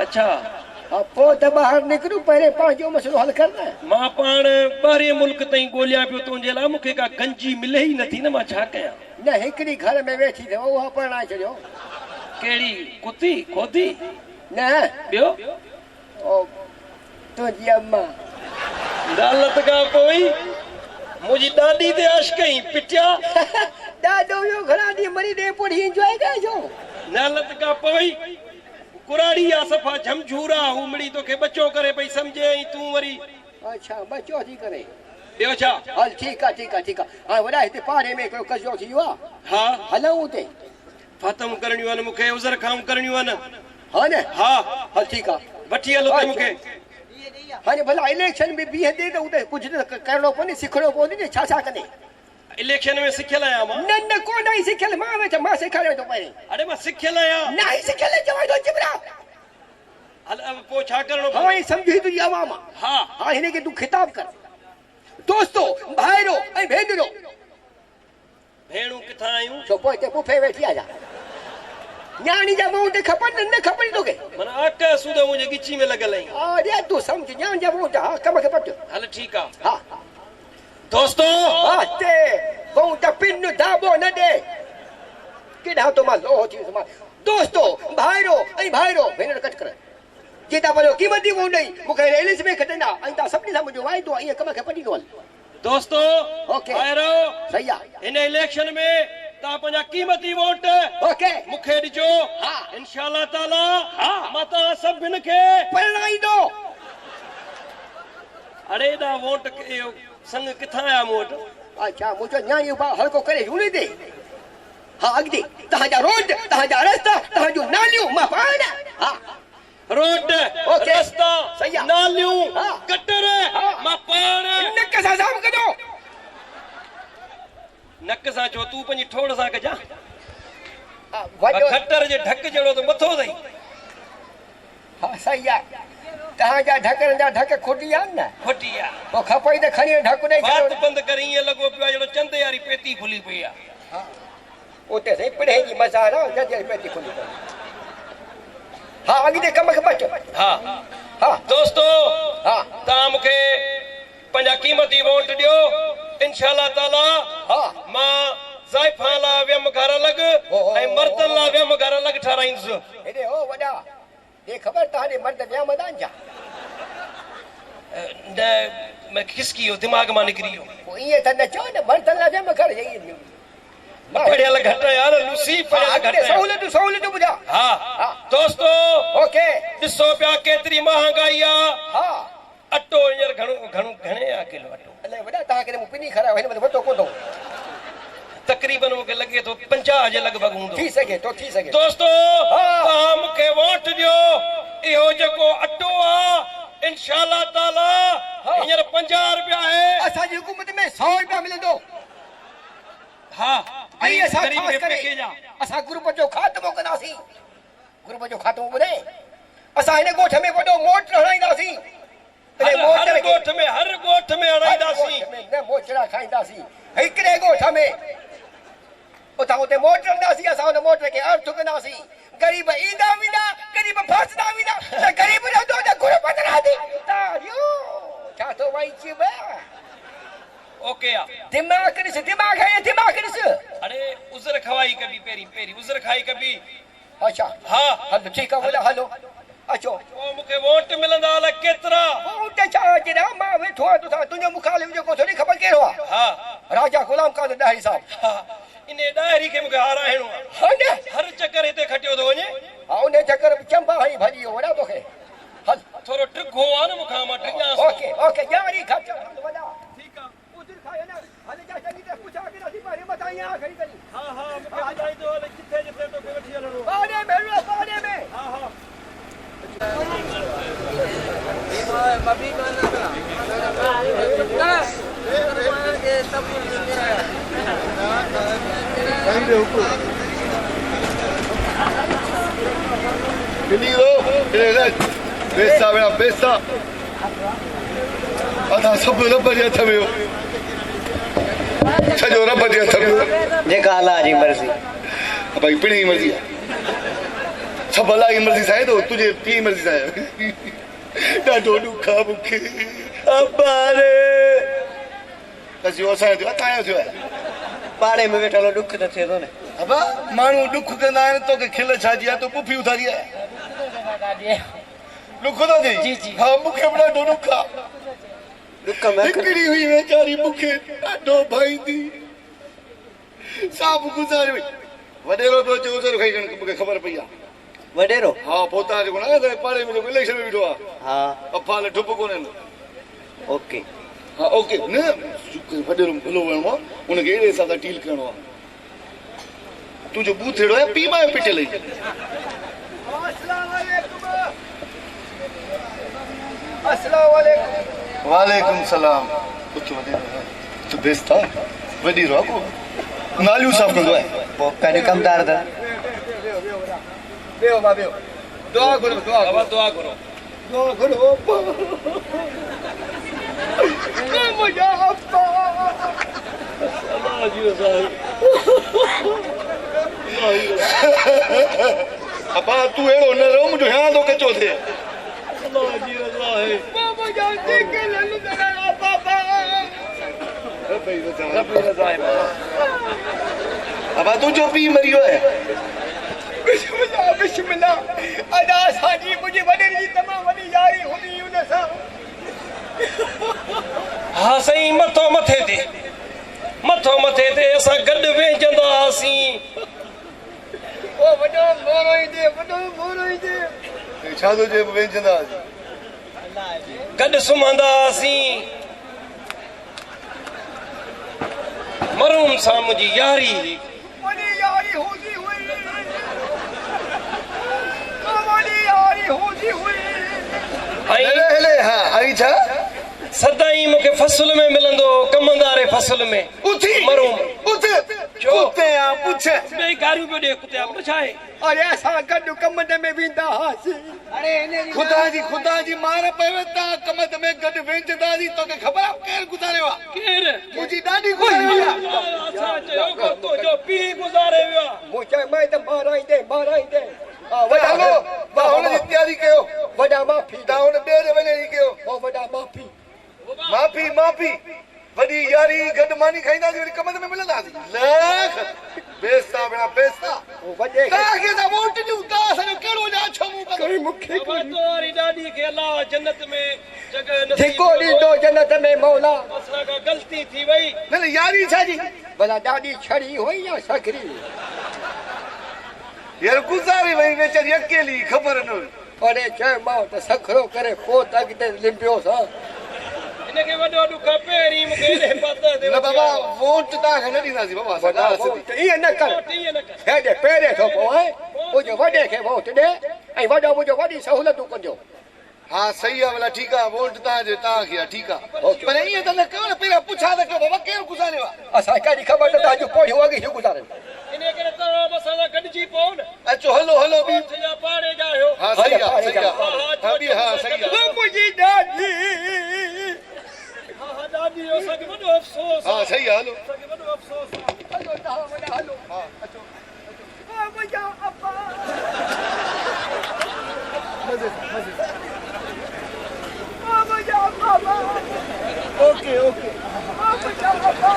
अच्छा हाँ पोइ त ॿाहिरि निकिरूं पहिरें पंहिंजो मसइलो हल कर न मां पाण ॿाहिरि मुल्क ताईं ॻोल्हियां पियो तुंहिंजे लाइ मूंखे का गंजी मिले ई नथी न मां छा कयां न हिकिड़ी घर में वेठी अथव उहा परणाए छॾियो कहिड़ी कुती खोती न ॿियो ओ तुंहिंजी अम्मा दालत खां पोइ मुंहिंजी ॾाॾी ते आश कई पिटिया ॾाढो इहो घणा ॾींहं मरी ॾे पोइ इंजॉय कजो नालत खां पोइ कुराड़ी आहे सफ़ा झमझूरा हू मिड़ी तोखे बचो करे पई सम्झे ऐं तूं वरी अच्छा बचो थी करे ॿियो छा? हल ठीकु आहे ठीकु आहे ठीकु आहे हाणे वॾा हिते पाड़े में हिकिड़ो कसियो थी वियो आहे हा हलूं उते ख़तम करणियूं आहिनि मूंखे उज़र खां करणियूं आहिनि हा न हा हल ठीकु आहे वठी हलो त मूंखे हाणे भला इलेक्शन में बीहंदे त उते कुझु त करिणो पवंदी सिखणो पवंदी न छा छा कंदे इलेक्शन में सिखियल आहियां मां न न कोन आई सिखियल मां वेठा मां सेखारियो थो पहिरीं अरे मां सिखियल आहियां न आई सिखियल चवां थो चिबरा हल अब पोइ छा करणो हाँ ये समझी तुझी आवाम हा हाँ हिने के तू खिताब कर दोस्तों भाइरो ऐं भेनरो भेणूं किथां आयूं छो पोइ हिते पुफे वेठी आजा न्याणी जा मुंह ते खपनि न खपनि तोखे माना अक सूद मुंहिंजे गिची में लॻल आहीं अरे तू समझ न्याणी जा मुंह ते हा कम खे पट हल ठीकु आहे हा दोस्तो हा ते मुंह ते पिन दाबो न दे केॾा तो मां लोह थी मां दोस्तों भाइरो ऐं भाइरो भेनर कट कर जेता पर कीमती वो नहीं मूंखे रेलिस में खटंदा ऐं तव्हां सभिनी सां मुंहिंजो वाइदो आहे ईअं कम खे पटी हल दोस्तो ओके भाइरो सही आहे हिन इलेक्शन में तव्हां पंहिंजा क़ीमती वोट ओके मूंखे ॾिजो हा इंशाअल्लाह ताला हा मां तव्हां सभिनि खे परिणाईंदो अड़े एॾा वोट संग किथां आया मूं वटि अच्छा मुंहिंजो न्याणी हल्को करे झूने दे हा अॻिते तव्हांजा रोड तव्हांजा रस्ता तव्हांजूं नालियूं मां पाण हा रोड ओके रस्ता सही आहे नालियूं हा गटर मां पाण नक सां साफ़ कजो नक सां चओ तूं पंहिंजी ठोड़ सां कजां वॾो गटर जे ढक जहिड़ो त मथो अथई हा सही आहे तव्हांजा ढकनि जा ढक खुटी आहिनि न खोटी आहे पोइ खपई त खणी ढक ॾेई बात छॾो बंदि करे ईअं लॻो पियो आहे जहिड़ो चंद यारी पेती खुली पई आहे उते सही पिड़े जी मज़ार आहे जल्दी पेटी खुली पई हा अॻिते कम खे पट हा हा दोस्तो हा तव्हां मूंखे पंहिंजा क़ीमती वोट ॾियो इंशाअल्लाह ताला हा मां ज़ाइफ़ां लाइ वियम घर अलॻि ऐं मर्दनि लाइ वियम घर अलॻि ठाराईंदुसि हेॾे हो वॾा हे ख़बर तव्हांजे मर्द विया मैदान जा न मैं खिसकी वियो दिमाग़ मां निकिरी वियो पोइ ईअं त न चओ न मर्दनि लाइ वियम घर ईअं पढ़ियल घटि यार लूसी पढ़ियल घटि सहूलियतूं सहूलियतूं ॿुधा हा दोस्तो ओके ॾिसो पिया केतिरी महांगाई आहे हा अटो हींअर घणे आहे किलो अटो अलाए वॾा तव्हांखे मूं पिनी खरायो हिन में वठो कोन थो तक़रीबन मूंखे लॻे थो 50 जे लॻभॻि हूंदो थी सघे थो थी सघे दोस्तो तव्हां मूंखे वोट ॾियो इहो जेको अटो आहे इंशाअल्लाह ताला हींअर 50 रुपया आहे असांजी हुकूमत में 100 रुपया मिलंदो हा ऐं असां गरीब ख़ासि खे करे पैकेज आहे असां ग्रुप जो खात्मो कंदासीं ग्रुप जो खात्मो ॿुधे असां हिन ॻोठ में वॾो मोट हणाईंदासीं हर ॻोठ में हणाईंदासीं न मोचड़ा खाईंदासीं हिकिड़े ॻोठ में उतां उते मोट हणंदासीं असां हुन मोट खे अर्थ कंदासीं गरीब ईंदा वेंदा गरीब फासदा वेंदा त गरीब रहंदो त ग्रुप रहंदी तारियो छा थो वाई चिब ओके दिमाग़ ॾिस दिमाग़ है दिमाग़ ॾिस अरे उज़र खवाई कभी पेरी उज़र खाई कभी अच्छा हा हलो ठीकु आहे हलो अचो ओ मूंखे वोट मिलंदा अलाए केतिरा वोट छा जॾहिं मां वेठो आहियां तोसां तुंहिंजो मुखालिफ़ जेको थोरी ख़बर कहिड़ो आहे हा राजा गुलाम कादर ॾाही साहब हा इन डायरी खे मूंखे हाराइणो आहे हर चकर हिते खटियो थो वञे हा उन चकर चंबा हणी भॼी वियो वॾा तोखे हल थोरो ट्रिको आहे न मूंखां मां टिकांसि ओके ओके ॼाणी खर्च वॾा ठीकु आहे उधर खाए ना हले जा चङी तरह पुछा के नथी मारे मथां यहाँ खड़ी करी हा मूंखे ॿुधाईंदो हले किथे जिथे तोखे वठी हलणो पाड़े में पाड़े में हा मबी पैसा वेड़ा पैसा अदा सब रब जे हथ में सॼो रब जे हथ में जेका अल्लाह जी मर्ज़ी भाई पिण जी मर्ज़ी आहे सभु अल्लाह जी मर्ज़ी सां आहे तो तुंहिंजे पीउ जी मर्ज़ी सां आहे ॾाढो ॾुख आहे मूंखे कसियो असांजो थियो आहे तव्हांजो थियो आहे पाड़े में वेठल ॾुख त थिए थो न अबा माण्हू ॾुख कंदा आहिनि तोखे खिल छाजी आहे तूं पुफी उथारी आहे ॾुख थो थिए जी जी हा मूंखे बि ॾाढो ॾुख आहे ॾुख में हिकिड़ी हुई वेचारी मूंखे ॾाढो भाईंदी साफ़ गुज़ारे वई वॾेरो पियो अचे उज़र खाई खण मूंखे ख़बर पई आहे वॾेरो हा पोता जेको न पाड़े में जेको इलेक्शन में बीठो आहे हा अफ़ाल ठुप कोन्हनि ओके हाँ ओके न वॾे भलो वणो आहे उनखे अहिड़े हिसाब सां डील करिणो आहे तुंहिंजो बूथ अहिड़ो आहे पीउ मां पिटियल ई वालेकुम सलाम पुछ वॾे तूं बेइज्जत आहे वॾी रहो को नालियूं साफ़ कंदो आहे पोइ कॾहिं कमदार त बेहो मां बेहो दुआ करो दुआ करो मुझे अब्बा तू अहिड़ो न रहो मुंहिंजो ख़्याल थो कचो थिए अब्बा तुंहिंजो पीउ मरी वियो आहे बिस्मिल्लाह अदा साजी मुझे वडे जी तमाम वडी यारी हुनी उन सा हाँ सही मथो मथे ते असां गॾु वेचंदा हुआसीं ओ वडो मोरो ई दे छा थो चए वेचंदा गॾु सुम्हंदा हुआसीं मरूम सां मुंहिंजी यारी वडी यारी होदी हुई वडी यारी होदी हुई हले हाँ आई छा सदाई मूंखे फसल में मिलंदो कमंदारे फसल में उथी मरूम उथ कुत्ते आ पुछ ॿई गारियूं पियो ॾे कुते आप छा आहे अरे असां गॾु कमंद में वेंदा हुआसीं अरे खुदा जी मार पवे ता कमत में गॾु वेचंदासीं तोखे ख़बर आहे केरु गुज़ारियो आहे केरु मुंहिंजी ॾाढी गुज़ारियो आहे असां चयो को तुंहिंजो पीउ गुज़ारे वियो आहे मुझे मैं तो माराईंदे वॾा हुन जी तयारी कयो वॾा माफ़ी तव्हां हुन ॿिए जे वञण जी कयो ओ वॾा माफ़ी माफ़ी वॾी यारी गॾु मानी खाईंदासीं वरी कमत में मिलंदासीं लख बेस्ता भेणा बेस्ता वॾे तव्हांखे त वोट ॾियूं तव्हां असांजो कहिड़ो जा छो मूं कोई मुखे तुम्हारी ॾाॾी खे अलाह जन्नत में जॻह जेको ॾींदो जन्नत में मौला असां खां ग़लती थी वई न यारी छा जी भला ॾाढी छड़ी हुई या सकरी यार गुज़ारी वई वेचारी अकेली ख़बर न हुई अरे चयो मां त सखरो करे पोइ त अॻिते लिंबियोसि इनखे वॾो ॾुख पहिरीं मूंखे एॾे पासे ते न बाबा वोट तव्हांखे न ॾींदासीं बाबा वॾा वोट ईअं न कर हेॾे पहिरें थो पोइ मुंहिंजो वॾे खे वोट ॾे ऐं वॾो मुंहिंजो वॾी सहूलियतूं कजो हा सही आहे भला ठीकु आहे वोट तव्हांखे आहे ठीकु आहे पर ईअं त न कयो न पहिरियों पुछा त कयो बाबा केरु गुज़ारियो आहे असां कहिड़ी ख़बर त तव्हांजूं पोड़ियूं अॻे थियूं गुज़ारनि इन करे तव्हां बस असां गॾिजी पओ न अचो हलो बी तुंहिंजा पाड़े जा आहियो हा सही आहे सही आहे मुंहिंजी ॾाॾी हा ॾाॾी असांखे वॾो अफ़सोस हा सही आहे हलो असांखे वॾो अफ़सोस हलो तव्हां वॾा हलो हा अचो ओ मुंहिंजा अब्बा ओ मुंहिंजा बाबा ओके ओ मुंहिंजा बाबा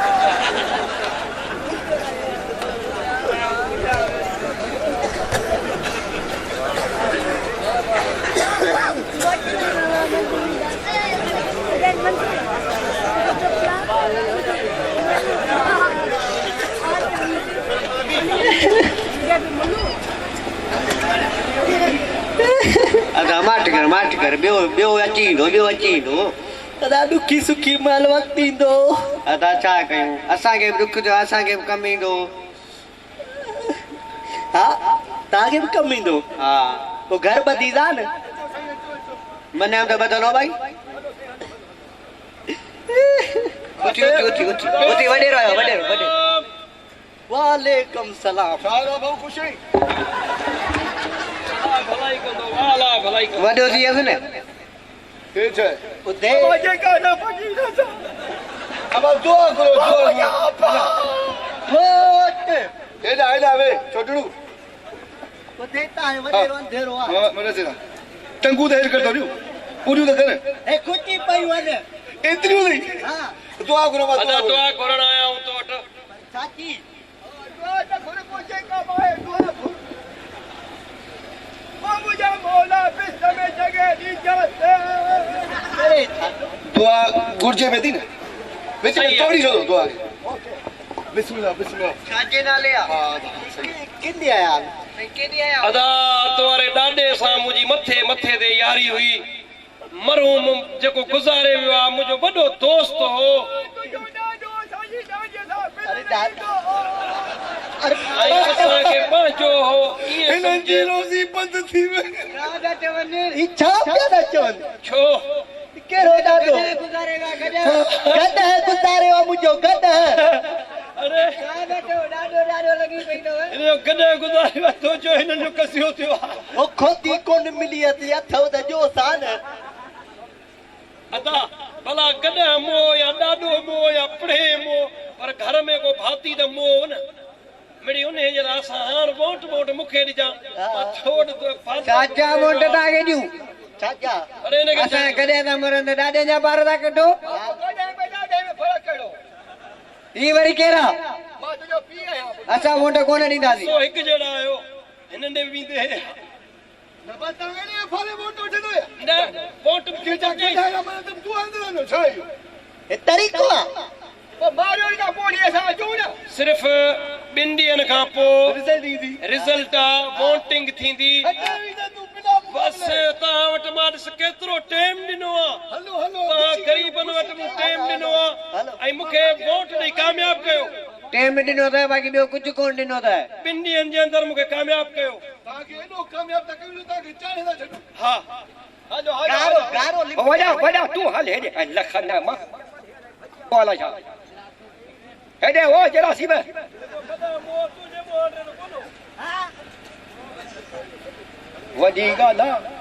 अदा माट कर ॿियो अची ईंदो अदा ॾुखी सुखी महिल वक़्तु ईंदो अदा छा कयूं असांखे बि ॾुख जो असांखे बि कमु ईंदो हा तव्हांखे बि कमु ईंदो हा पोइ घर ॿधींदा न मञां त बदलो भाई उथी वॾे रहियो वॾे वालेकुम सलाम भाऊ ख़ुशी भलाई कंदो वाला भलाई कंदो वॾो थी वियसि न हे छा उते अब दुआ करो हेॾा वे छोटड़ू उते ताई वॾे अंधेरो आहे हां मने से टंगू त हेर कर दो पूरी त कर ए खुटी पई वञे एतरी नहीं हां दुआ करो बस अदा दुआ करण आया हूं तो वट साची दुआ त घुर पहुंचे का माए दुआ घुर ओ मुझे मौला बिस्त में जगह दी जाते अरे दुआ गुरजे में थी ना विच में थोड़ी छो दुआ बिस्मिल्लाह छाजे नाले आ हां सही किंदी आया अदा तुम्हारे ॾाॾे सां मुंहिंजी मथे ते यारी हुई मरहूम जेको गुज़ारे वियो आहे मुंहिंजो वॾो दोस्त हो ऐं असांखे पंहिंजो हो हिननि जी रोज़ी बंद थी वई इच्छा पिया था चवनि छो कहिड़ो ॾाढो गॾ गुज़ारे मुंहिंजो गॾ अरे हिनजो गॾ गुज़ारे वरितो जो हिननि जो कसियो थियो आहे ओ खोती कोन मिली अथई अथव त जो सान अदा भला कॾहिं मोह या ॾाढो मोह या प्रेम मोह पर घर में को भाती त मोह न मिड़ी उन जरा असां हाणे वोट मूंखे ॾिजां मां छोड़ चाचा वोट तव्हांखे ॾियूं चाचा अरे हिनखे असां कॾहिं था मरनि त ॾाॾे जा ॿार था कढो ही वरी कहिड़ा असां वोट कोन ॾींदासीं सो हिकु जहिड़ा आहियो हिननि ॾे वेंदे तरीक़ो सिर्फ़ 2 ॾींहंनि खां पोइ रिज़ल्ट आहे वोटिंग थींदी बस तव्हां वटि मां ॾिस केतिरो टाइम ॾिनो आहे तव्हां ग़रीबनि वटि मूं टाइम ॾिनो आहे ऐं मूंखे वोट ॾेई कामयाबु कयो टाइम ॾिनो अथव बाक़ी ॿियो कुझु कोन ॾिनो अथव 2 ॾींहंनि जे अंदरि मूंखे कामयाबु कयो हा वॾा तूं हल हेॾे लख न मां बोला छा हेॾे हो जरासीम वॾी ॻाल्हि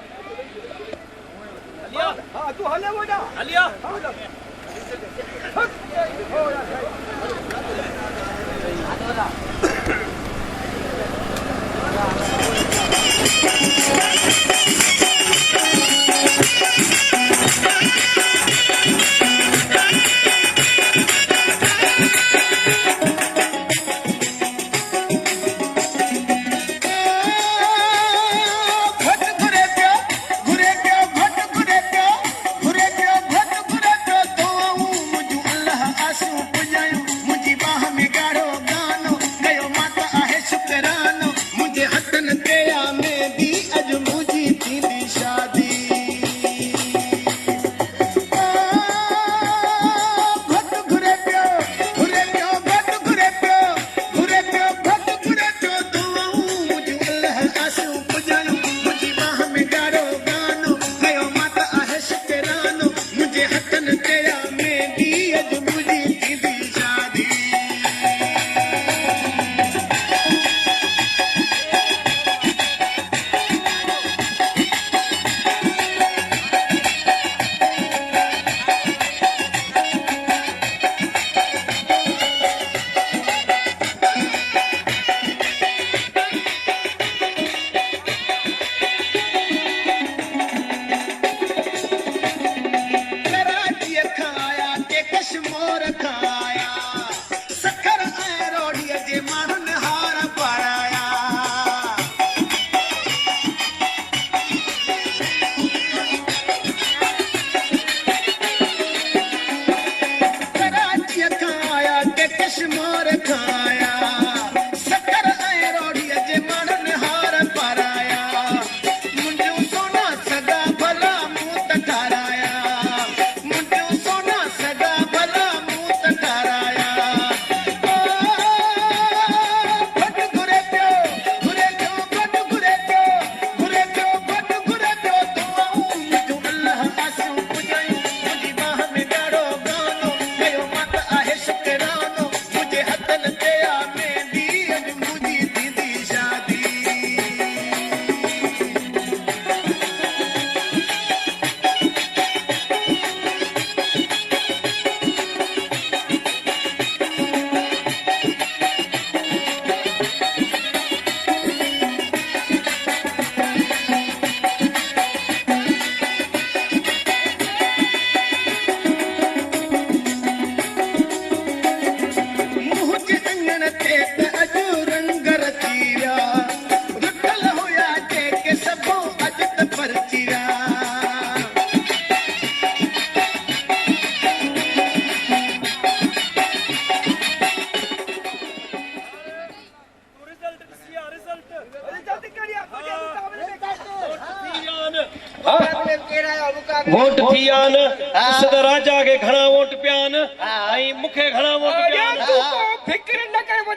वोट थी आहिनि ॾिस त राजा खे घणा वोट पिया आहिनि ऐं मूंखे घणा वोट पिया आहिनि तूं को फिक्र न कर वॾा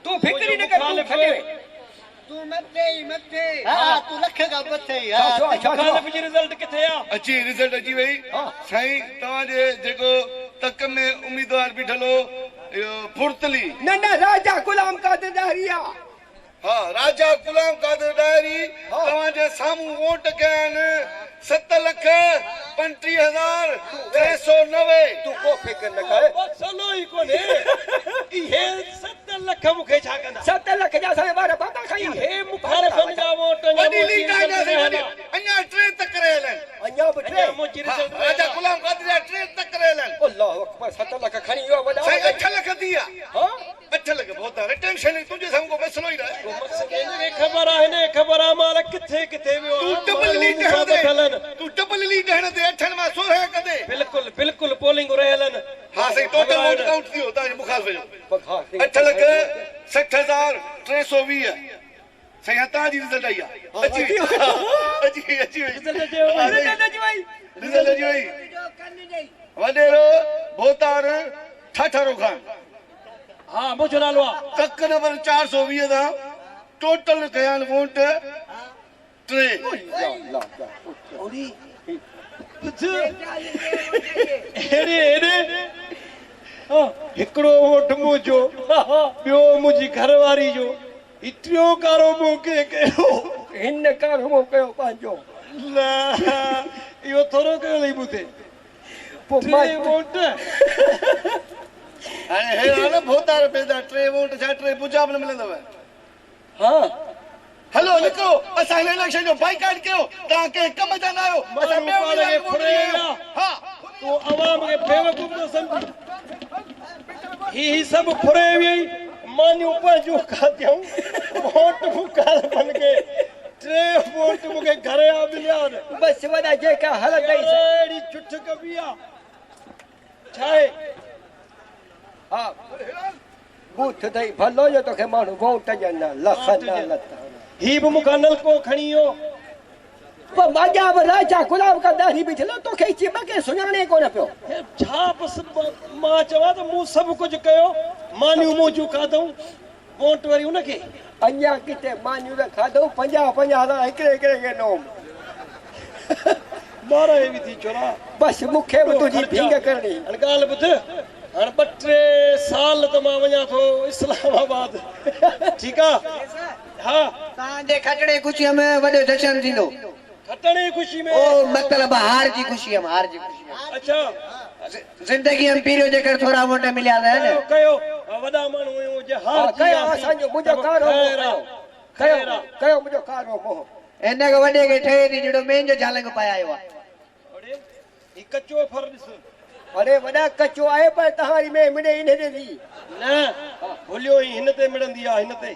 तूं फिक्र न कर तूं खड़े तूं मथे ई मथे तूं लख खां मथे मुखालिफ़ जी रिज़ल्ट किथे आहे अची रिज़ल्ट अची वई साईं तव्हांजे जेको तक में उम्मीदवार बीठल हो इहो फुर्तली न राजा गुलाम कादिर डारिया हा राजा गुलाम कादिर डायरी तव्हांजे साम्हूं वोट कया आहिनि 7,35,390 तूं को फिक्र न कर सलो ई कोन्हे इहे 7 लख मूंखे छा कंदा 7 लख जा असांजे ॿार बाबा खाई हे मुखालिफ़नि जा वोट वॾी लीड आहे अञा 3 तक रहियल आहिनि अञा बि टे मुंहिंजी रिज़ल्ट राजा गुलाम कादिर जा 3 तक रहियल आहिनि अल्लाह अकबर 7 लख खणी वियो वॾा साईं 8 लख थी आहे हां 8 लख बहुत आहे टेंशन तुंहिंजे साम्हूं को मसलो ई न आहे ख़बर आहे न ख़बर आहे माल किथे किथे वियो तूं डबल लीड हणंदे 8 मां 16 कंदे बिल्कुलु बिल्कुलु पोलिंग रहियल आहिनि हा साईं टोटल वोट काउंट थियो तव्हांजे मुखालिफ़ जो 8,60,320 साईं तव्हांजी रिज़ल्ट आई आहे अची वई रिज़ल्ट अची वई वॾेरो भोतार ठाठारो खान हा मुंहिंजो नालो आहे तक नंबर 420 था टोटल कया वोट 3 हिकिड़ो वोट मुंहिंजो ॿियो मुंहिंजी घरवारी जो टियों कारो मूंखे कयो हिन कारो मो कयो पंहिंजो न इहो थोरो कयो लई मूंखे पोइ वोट हाणे हे न भोतार पैदा 3 वोट छा 3 पुजाब न मिलंदव हा हलो निकिरो असां हिन इलेक्शन जो बाइकाट कयो तव्हां कंहिं कम जा न आहियो असां हा तूं अवाम खे बेवकूफ़ थो सम्झी ही सभु फुरे वेई मानियूं पंहिंजूं खाधियूं वोट मुखालिफ़नि खे 3 वोट मूंखे घर जा मिलिया बसि वॾा जेका हालत अहिड़ी चुठ कबी आहे छा आहे हा बूथ अथई भलो जो तोखे माण्हू वोट ॾियनि लख न लख ही बि मूंखां नलको खणी वियो पर माजा बि राजा गुलाम का दाढ़ी बि थियल तोखे ॿके सुञाणे कोन पियो छा बसि मां चवां त मूं सभु कुझु कयो मानियूं मुंहिंजूं खाधऊं वोट वरी उनखे अञा किथे मानियूं त खाधऊं 50 हिकिड़े खे ॾिनो 12 बि थी चोरा बसि मूंखे बि तुंहिंजी भींग करणी हाणे ॻाल्हि ॿुध हाणे 2-3 साल त मां वञा थो इस्लामाबाद ठीकु आहे हा तव्हांजे खटणे ख़ुशीअ में वॾो जश्न थींदो खटणे ख़ुशी में ओ मतिलबु हार जी ख़ुशीअ में अच्छा ज़िंदगीअ में पीरियो जेकर थोरा वोट मिलिया आहिनि कयो वॾा माण्हू हुयूं जे हार कयो असांजो मुंहिंजो कारो कयो मुंहिंजो कारो मोह हिन खे वॾे खे ठहे थी जहिड़ो मेन जो झालंग पायो आहे ही कचो फर ॾिस अरे वॾा कचो आहे पर तव्हांजी में मिड़े इन ते थी न भुलियो ई हिन ते मिड़ंदी आहे हिन ते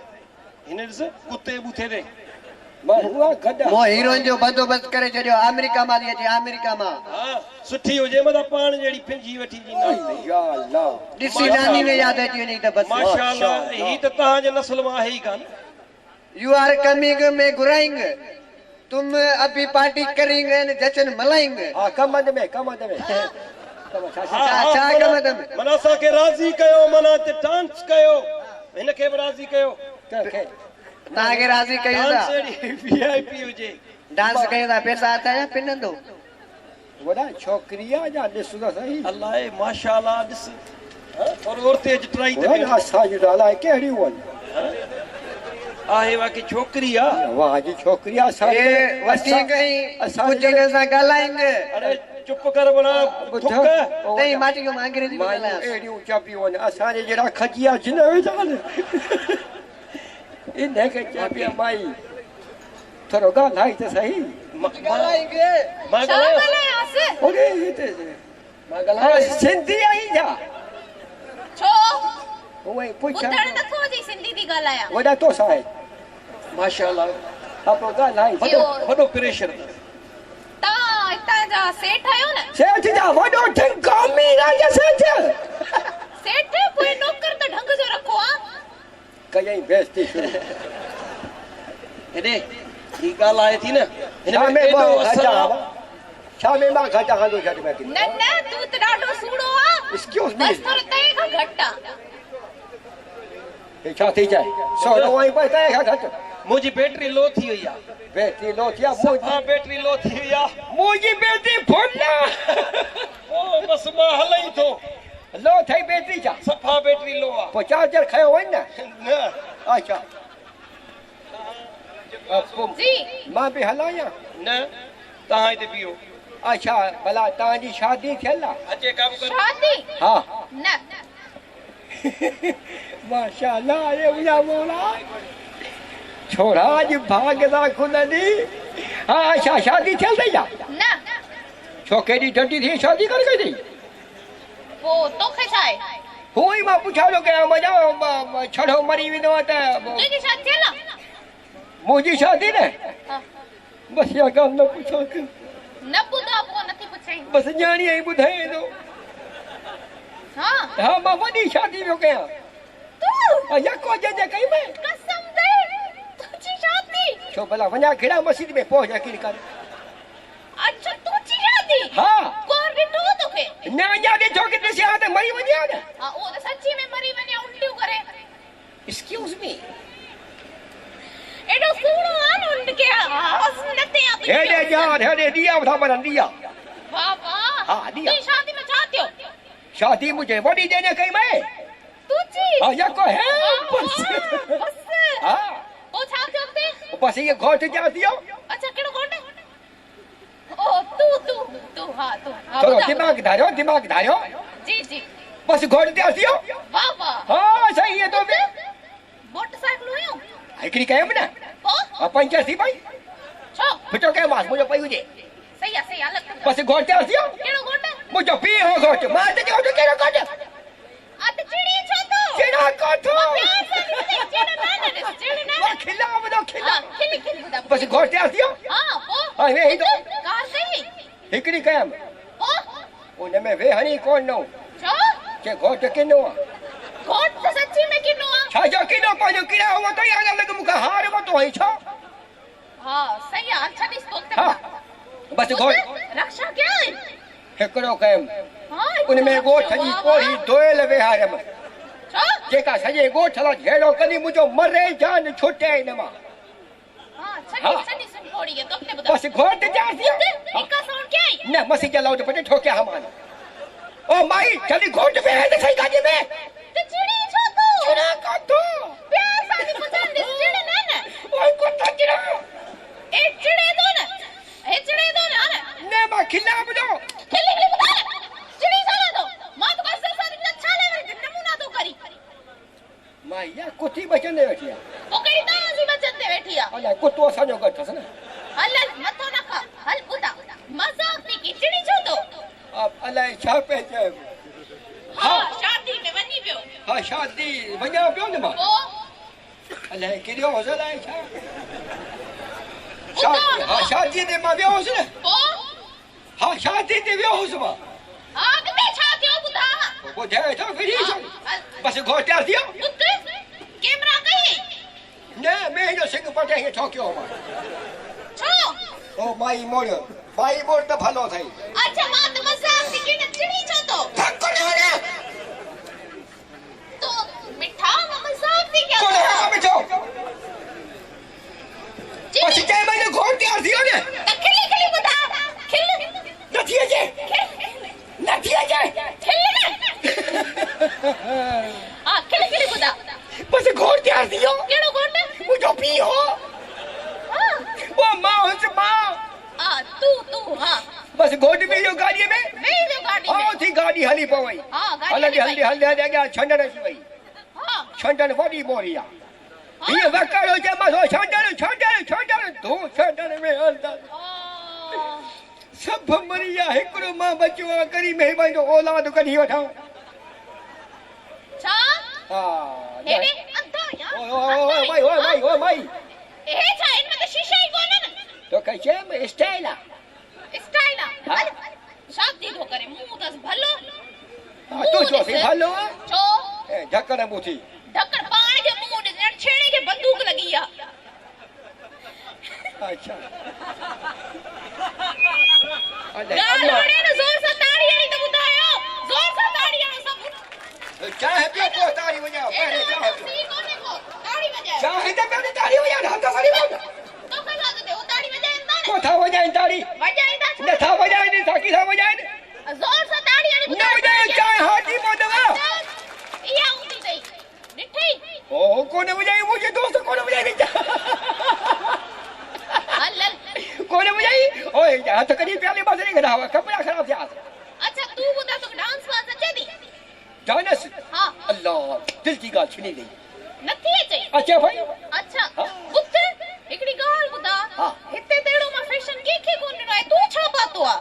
हिन ॾिस कुते बूथे ते मो हीरोइन जो बंदोबस्त करे छॾियो अमेरिका मां थी अचे अमेरिका मां हा सुठी हुजे मथां पाण जहिड़ी फिंजी वठी या अल्लाह ॾिसी नानी में यादि अची वञे त बस माशाअल्लाह ही त तव्हांजे नस्ल मां आहे ई कान यू आर कमिंग में घुराइंग तुम अभी पार्टी करेंगे जश्न मनाएंगे हा कमंद में छा कमंद में मना असांखे राज़ी कयो मना ते डांस कयो हिनखे बि राज़ी कयो तव्हांखे राज़ी कयूं था वीआईपी हुजे डांस कयूं था पैसा आता या पिनंदो वॾा छोकिरी आहे या ॾिस त सही अल्लाह माशाअल्लाह ॾिस और औरते अॼु ट्राई त असांजी अलाए कहिड़ियूं आहिनि आहे बाक़ी छोकिरी आहे वाह जी छोकिरी आहे वठी गई कुझु सां ॻाल्हाएंगे अरे चुप कर बड़ा नहीं माटी को अंग्रेजी में ॻाल्हायां एड़ियूं चपियूं आहिनि असांजे जहिड़ा खजिया जिन वेठा आहिनि इन खे चपिया माई थोरो ॻाल्हाई त सही सिंधी आई छा छो उहे पुछां ॿुधण नथो अचे सिंधी थी ॻाल्हायां वॾा तो साहे माशाअल्लाह हा पोइ ॻाल्हाई वॾो प्रेशर तव्हां हितां जा सेठ आहियो न सेठ जा वॾो ठिकामी राजा सेठ सेठ पोइ नौकर त ढंग जो रखो आ कयई बेइज्जती शुरू हेॾे ही ॻाल्हि आहे थी न हिन में एॾो असर छा में मां घट हंदो छट में न न तू त ॾाढो सूड़ो आ एक्सक्यूज मी बस थोरो तए खां घटि आ हे छा थी जाए सोनो आई पे तए खां घट मुंहिंजी बैटरी लो थी वई आहे बैटरी लो थिया हा बैटरी लो थी वई आहे मुंहिंजी बैटरी फुल ओ बस मां हलई थो लो थई बैटरी छा सफ़ा बैटरी लो आहे पोइ चार्जर खयो वञ न न अच्छा जी मां बि हलां या न तव्हां हिते बीहो अच्छा भला तव्हांजी शादी थियल आहे अचे कम कर शादी हा न माशाल्लाह ये उया मोला छोड़ा जी भागदा खुलनी हाँ अच्छा शादी थियल थी या न छो केडी डंडी थी शादी कर गई थी वो तोखे छा आहे हुई मां पुछा जो के मजा छड़ो मरी विनो त तुंहिंजी शादी थियल आहे मुंहिंजी शादी न हा। बस या काम न पुछो के न ॿुधा पोइ नथी पुछाई बस ॼाणी आई ॿुधाए थो हा हा मां वॾी शादी पियो कयां तू यको जे कई मैं कसम दे तुंहिंजी शादी छो भला वञा खिड़ा मस्जिद में पहुच यकीन कर अच्छा तुंहिंजी शादी हा कोर ॾिठो तोखे न अञा ॾिठो कि ॾिसिया त मरी वञा न हा उहो त सची में मरी वञे उल्टियूं करे एक्सक्यूज मी एॾो सूणो आहे न उनखे नते आ हेॾे ॼाण हेॾे ॾिया था बननि ॾिया वाह वाह हा, ॾिया। तुंहिंजी शादी में छा थियो शादी मुझे वॾी जने कई मैं तुंहिंजी हा यको है बस बस हा पोइ छा थियो अॻिते बस ये घोट जा दियो अच्छा कहिड़ो घोट ओ तू हा थोरो ॿुधायो। दिमाग धारियो जी जी बस घोट जा दियो वाह वाह हा सही है तो बे मोटरसाइकिल हुयूं हिकड़ी कयम न पोइ पंचर थी पई छो फिटो के मास मुझे पई हुजे सही आहे अलॻि बस घोट जा दियो कहिड़ो घोट मुझे पी हो घोट मां त जो केरो घोट आ त चिड़ी छो तो केड़ा कोठो चिड़ी खिला बनो खिला हाँ, खिली ॿुधा बस घोट जा दियो हाँ पोइ हां वे ही तो कार कई हिकड़ी कयम पोइ उन में वे हणी कोन नो छो के घोट किनो घोट त सच्ची में किनो आहे छा जो किनो पाजो किरा हो तो या लग मुका हार वो तो ही छो हा सही आहे छॾीस तो हां बस घोट रक्षा क्या है हिकड़ो कयम हाँ उन में गोठ जी कोरी दोयल विहारम छो जेका सजे गोठ ला झेड़ो कनी मुजो मरे जान छुटे न मां हाँ हाँ। छॾीस थोड़ी है तो ॿुधा बस घोट जा दियो हिकु साउंड क्या है न मसी के लाउड पटे ठोके हमान ओ माई चली घोट पे है सही गाड़ी में तो चिड़ी छो तो चिड़ा का तो प्यार सां पुछण ॾिस चिड़ी न ओए को चिड़ा ए चिड़े दो न हे चिड़े दो न ने मां खिला बनो खिली ॿुधा चिड़ी छो न तो मां तो बस सारी छा ले नमूना तो करी मां या कुटी बचने बैठी है तो कहिड़ी ताज़ी बचत ते वेठी आहे अला कुतो सजो गठस न हल मथो न खा हल ॿुधा मज़ाक थी की चिड़ी छो तो अब अला छा पे चए हाँ शादी में वञी पियो हां शादी वजा पियो न मां पोइ अला किरियो होसल है छा ॿुधा हां शादी ते मां वियो हुस न पोइ हां शादी ते वियो हुस मां हा अॻिते छा थियो ॿुधा बुझाए तो फिर ही छो हल बस घोटा दियो पुत्र कैमरा कई न मैं जो सिंह पटे हे ठोक्यो मां छो ओ माई मोड़ त भलो थई अच्छा मां तो मज़ाक थी की न चिड़ी छो तो धक्को न वने तो मिठा मां मज़ाक थी क्या कोने हम जो चिड़ी बस चाहे मैंने घोट दिया दियो ने खिली ॿुधा खिल नथी अचे खिल हाँ खिली ॿुधा बस घोट दिया दियो कहिड़ो घोट मुझो पी हो हाँ वो मां हुस मां तू हाँ बस घोट में जो गाड़ी में नहीं जो गाड़ी में थी गाड़ी हली पवई हाँ गाड़ी हलंदी हली हलंदी हलंदी अॻियां छंडण अची वई हाँ छंडण वॾी मोरी आहे हीअ वकारो चए मां छंडण तूं छंडण में हलंदा सब मरी विया हिकिड़ो मां बचियो आहे करी महिरबानी जो औलाद कढी वठां छा हा हेॾे अंधा या ओए माई हे छा इनमें तो शीशा ही कोन न तो कह चए स्टाइल आहे स्टाइल हाँ। हल शादी तो करे मुंह दस भलो तू जो सी भलो छो ढक्कन मुठी ढक्कन पाण के मुंह ॾिस छेड़े के बंदूक लगी आ अच्छा गाल हणे न जोर सां ताड़ी हणी त ॿुधायो जोर सां ताड़ी हणो सब चाहे पियो को ताड़ी वजाओ पहले चाहे सी कोने को ताड़ी वजाए चाहे त पहले ताड़ी वजाओ हथ साड़ी वजाओ तो कसा दे वो ताड़ी वजाए को था वजाए ताड़ी वजाईंदा न था वजाए नी साकी था वजाए जोर सां ताड़ी हणी न वजाए चाहे हाथी मोदवा इहा ऊंधी तई ॾिठी ओ कोने वजाए मुझे दोस्त कोने वजाए हल कोने वजाई ओए हथ कदी प्याले बसरे गदा कपड़ा खराब थिया अच्छा तू ॿुधा तो डांस वांस अचे थी डांस हां अल्लाह दिल की गाल छीनी गई नथी अचे अच्छा भाई अच्छा पुत्र हिकड़ी गाल ॿुधा हां हिते तेड़ो मां फैशन के कोन ॾिनो आहे तू छा पातो आ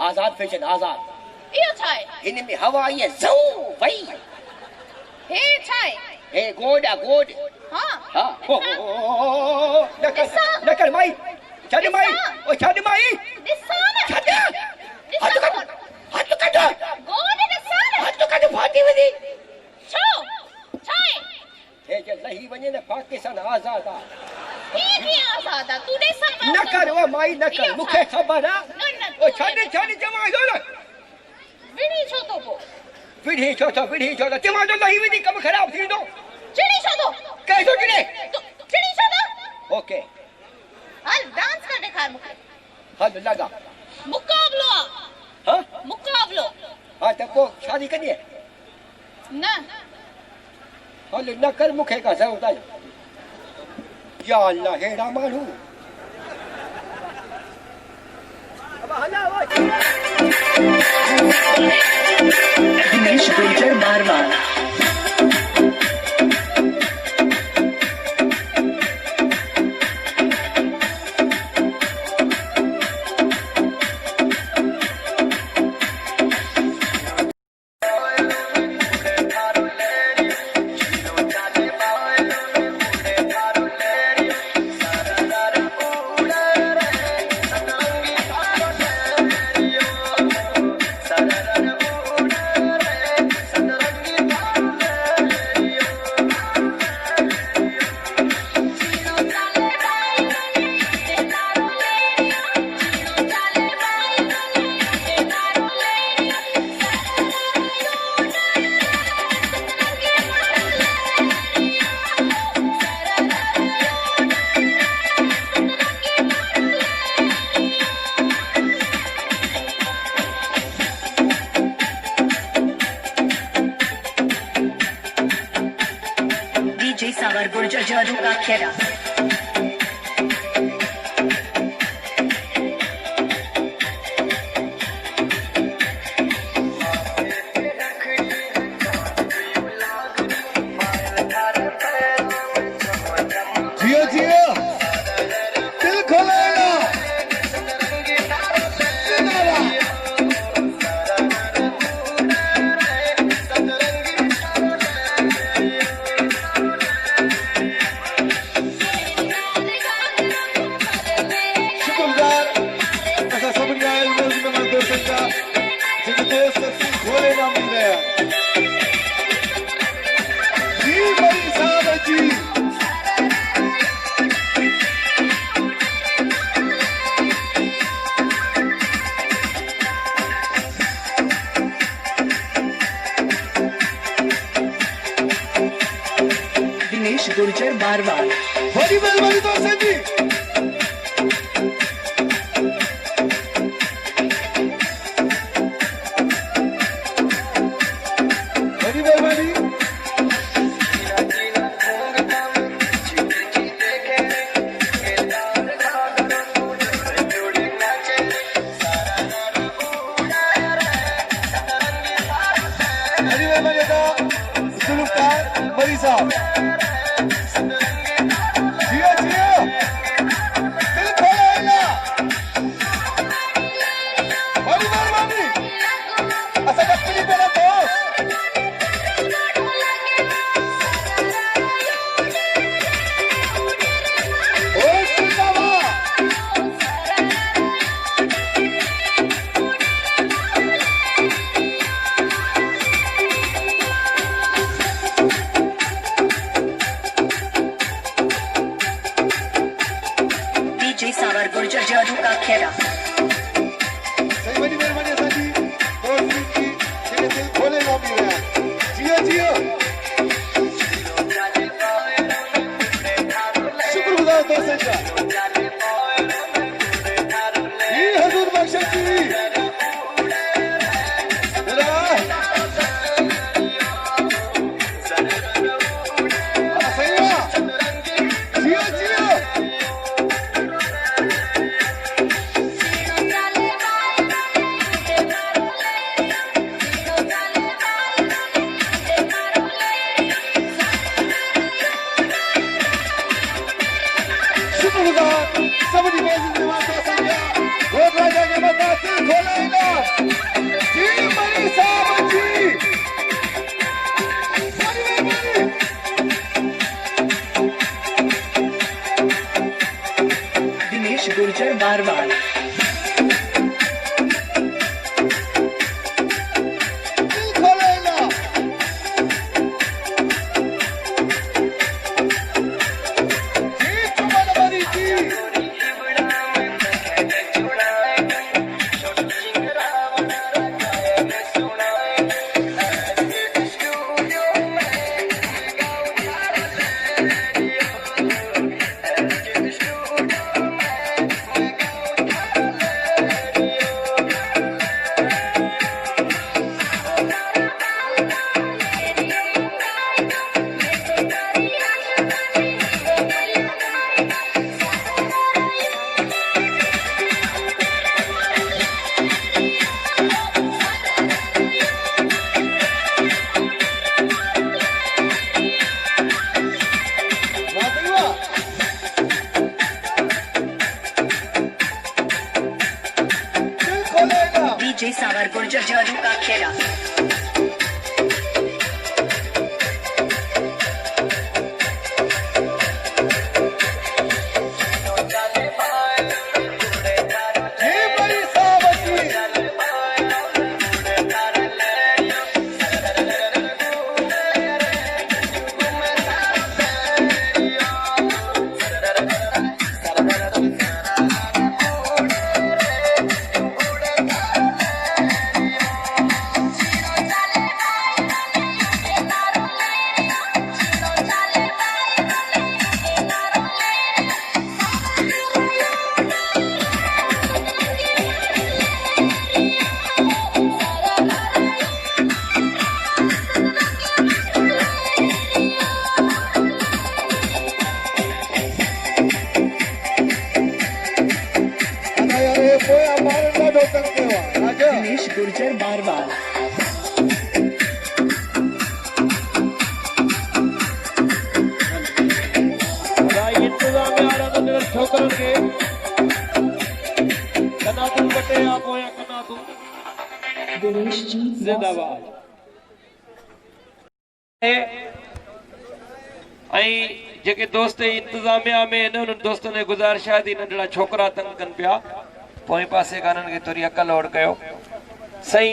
आजाद फैशन आजाद इहो छा आहे इन में हवा ये जऊ वई हे छा आहे हे गोड हां हां नकर माई छड माई ओ छड माई ॾिसा न छड हाथ कट गोद ॾिसा न हाथ कट फाटी वदी छो छा आहे हे जे लही वने न पाकिस्तान आजाद आ ही आजाद आ तू ॾिसा नकर ओ माई नकर मुखे खबर आ ओ छड जमा दो न विड़ी छो तो पो विड़ी छो जमा दो लही वदी कम खराब थींदो चिड़ी छो तो कैसो चिड़े चिड़ी छो तो ओके हल डांस कर दिखा मुखे हल लगा मुकाबलो आ हां मुकाबलो हां त को शादी करनी है न हल न कर मुखे का सौदा या अल्लाह हेड़ा मानू दिनेश गुर्जर बारवाल डीजे सावर गुर्जर जादू का खेड़ा जियो जियो दिल खोलेगा शुक्रगुजार ऐसा सब जाए लोग में दोस्तों का जिन दोस्त खोले ना मिल गया जी भाई साहब जी दिनेश गुर्जर बारवाल बड़ी मेहरबानी दोस्तों जी बड़ी मेहरबानी बड़ी मेहरबानी का सुल्तान मरी साहब जियो जियो दिल खोलेगा बड़ी मेहरबानी ऐसा कभी मेरा दोस्त ओए सुल्तावा डीजे सावर गुर्जर जादू का खेड़ा सजा ये हजूर बख्श जी दिनेश गुर्जर बारवाल डीजे सावर गुर्जर जादू का खेला दिनेश गुर्जर बारवाल छोकरन के कना तू बटे आप होया कना तू दिनेश जी जिंदाबाद ऐं जेके दोस्त इंतजामिया में इन्हनि दोस्तनि ने गुज़ारिश आहे त नंढड़ा छोकरा तंग कनि पिया पोइ पासे काननि खे थोरी अकल ओड़ कयो सही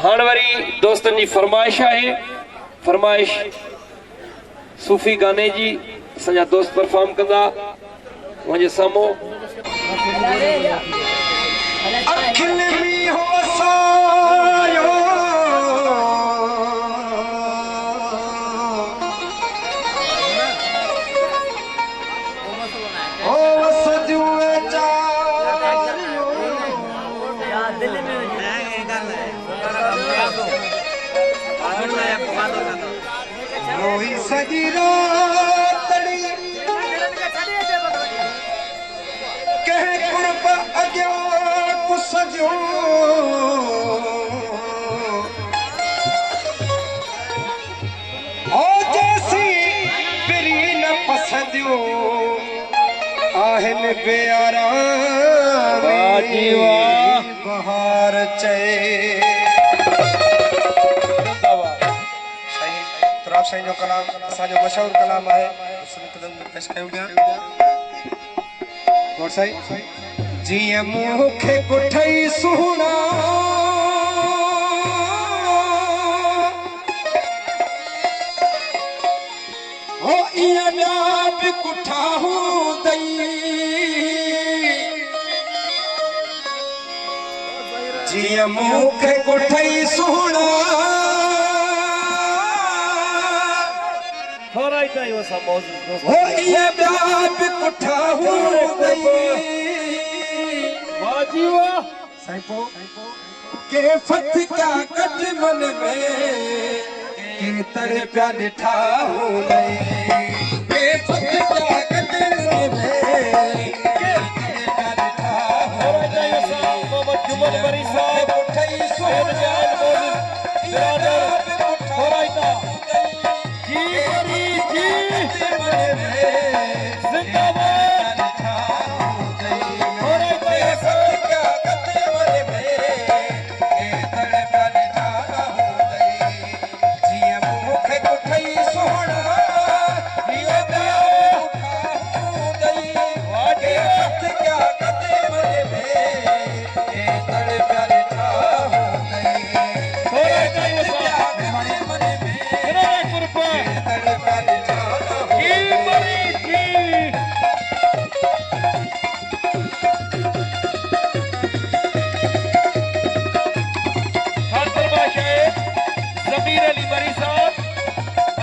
हाणे वरी दोस्तनि जी फरमाइश आहे फरमाइश सूफ़ी गाने जी असांजा दोस्त परफॉर्म कंदा मुंहिंजे साम्हूं सजी रातड़ी कह कुर्ब अॻियां कुसजो ओ जैसी पिरी न पसंदियो आहिनि बेआरामी बहार चए साईं जो कलाम असांजो मशहूर कलाम आहे पेश कयूं पिया गौर साईं जीअं मूंखे पुठई सुहिणा हो ईअं ॿिया बि कुठा हूंदई जीअं मूंखे पुठई सुहिणा ताईं असां मौजूद हो ये प्यार कुठा हो गई वाह जी वाह साईं के फत क्या कट मन में के तर प्या डिठा हो गई के फत क्या कट मन में के तर प्या डिठा हो गई असां मोहम्मद जुमन वरी साहब उठई सोहणा बिरादर होराइता जी वरी जी जिंदाबाद होराइता असां क्या कट मन में के तर प्या डिठा हो गई जिया मुखे उठई सोहणा जिया उठा हो गई वाजे फत क्या कट मन में के तर प्या डिठा हो गई होराइता असां मन में जनाब कुर्बा तर प्या डिठा जी वरी जी खान बादशाह ज़मीर अली वरी साहब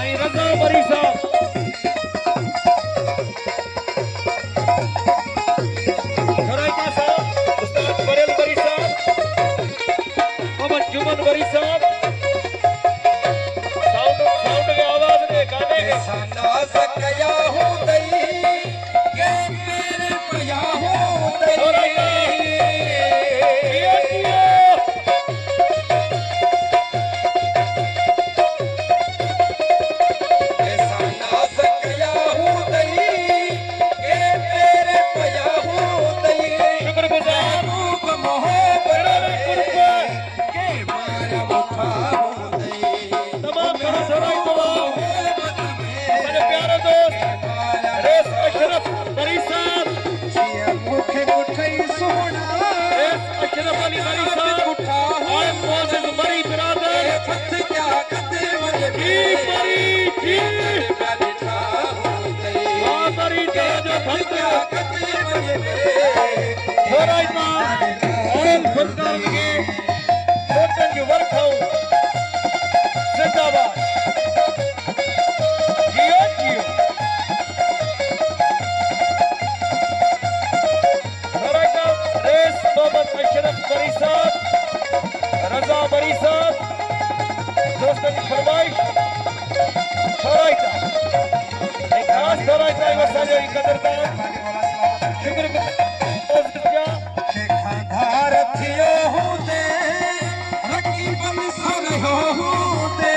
ऐं रज़ा वरी साहब होराइता साहब उस्ताद बरेल वरी साहब मोहम्मद जुमन वरी साहब साउंड के आवाज के गाने के नाज कया हो गई के मेरे पया हो गई होराइता जियो जियो ऐसा नाज कया हो गई के मेरे पया हो गई शुक्रगुजार रूप मोहब्बत कुर्बा के मारा वफा हो गई तमाम खड़ा होराइता मेरे प्यारे दोस्त रेस अशरफ वरी साहब जिया मुखे उठई सोना रेस अशरफ अली वरी साहब उठा हो और मोज़िज़ वरी बिरादर फत क्या कते मन जी वरी जी प्या डिठा हो गई वाह वरी जो भक्त कते मन में होराइता और फुरकान के कोटन जो वर्खाऊं जिंदाबाद जियो जियो होराइता रेस मोहम्मद अशरफ वरी साहब रज़ा वरी साहब दोस्तों की फरमाइश होराइता एक खास होराइता वसाजो कदरदान शुक्रगुजार धार थियो हूंदे रकीबन सर हूंदे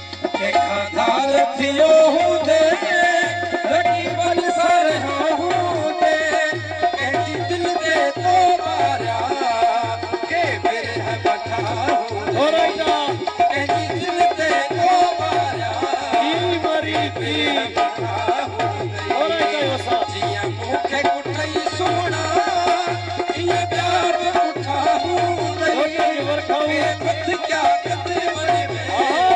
धार थियो हूंदे रकीबन सर हूंदे कंहिंजी दिल ते तो मारिया के बिरह बठा हूंदे होराइता कंहिंजी दिल ते तो मारिया जी वरी जी होराइता वसा जिया मुखे उठई सोना ये प्यार उठा हूंदई कोटन जो वर्खाऊं फत क्या कते मन में आहा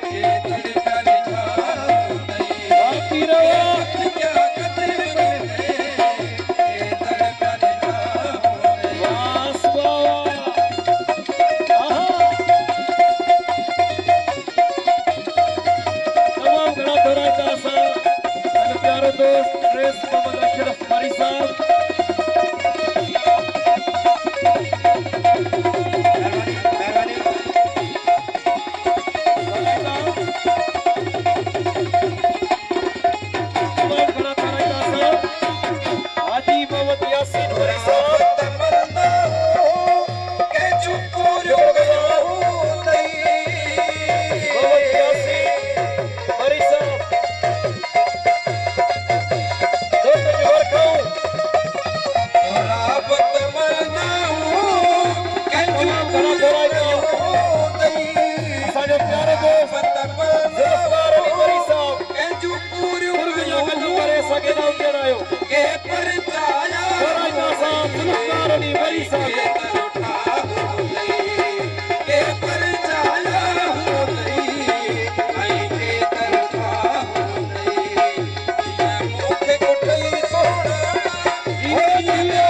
के तर प्या डिठा हूंदई बाकी रहो फत क्या कते मन में के तर प्या डिठा हूंदई वास बावा आहा तमाम घड़ा होराइता असां मेरे प्यारो दोस्त रेस मोहम्मद अशरफ वरी साहब तमाम घड़ा होराइता असां हाजी मोहम्मद यासीन वरी साहब तमन्ना के चुप रो हूंदई मोहम्मद यासीन वरी साहब दोस्तों जो वर्खाऊं राबत मनाऊं के तमाम चुप घड़ा होराइता हूंदई असांजो प्यारो दोस्त तमन्ना ज़ुल्फ़कार अली वरी साहब के चुप रो उर्ग जा गल्लू करे सघे ना उजड़ आयो के परचाया होराइता सां ज़ुल्फ़कार अली वरी साहब के परचाया हूंदई आई के तरफा हूंदई मुखे उठई सोना जियो जियो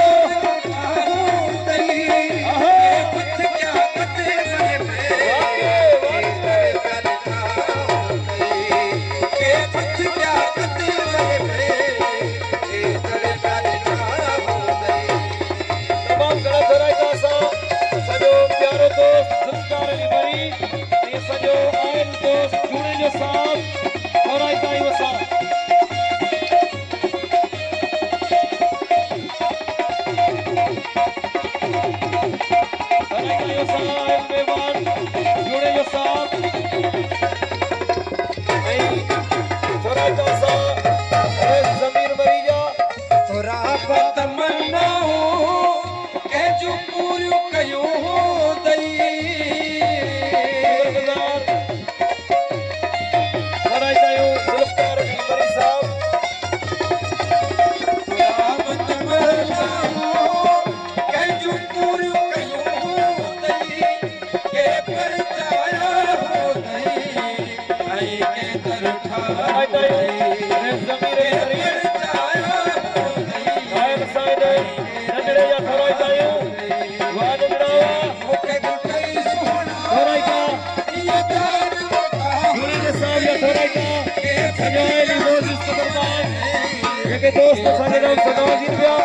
दोस्त संगे नाम सदाओ जी पिया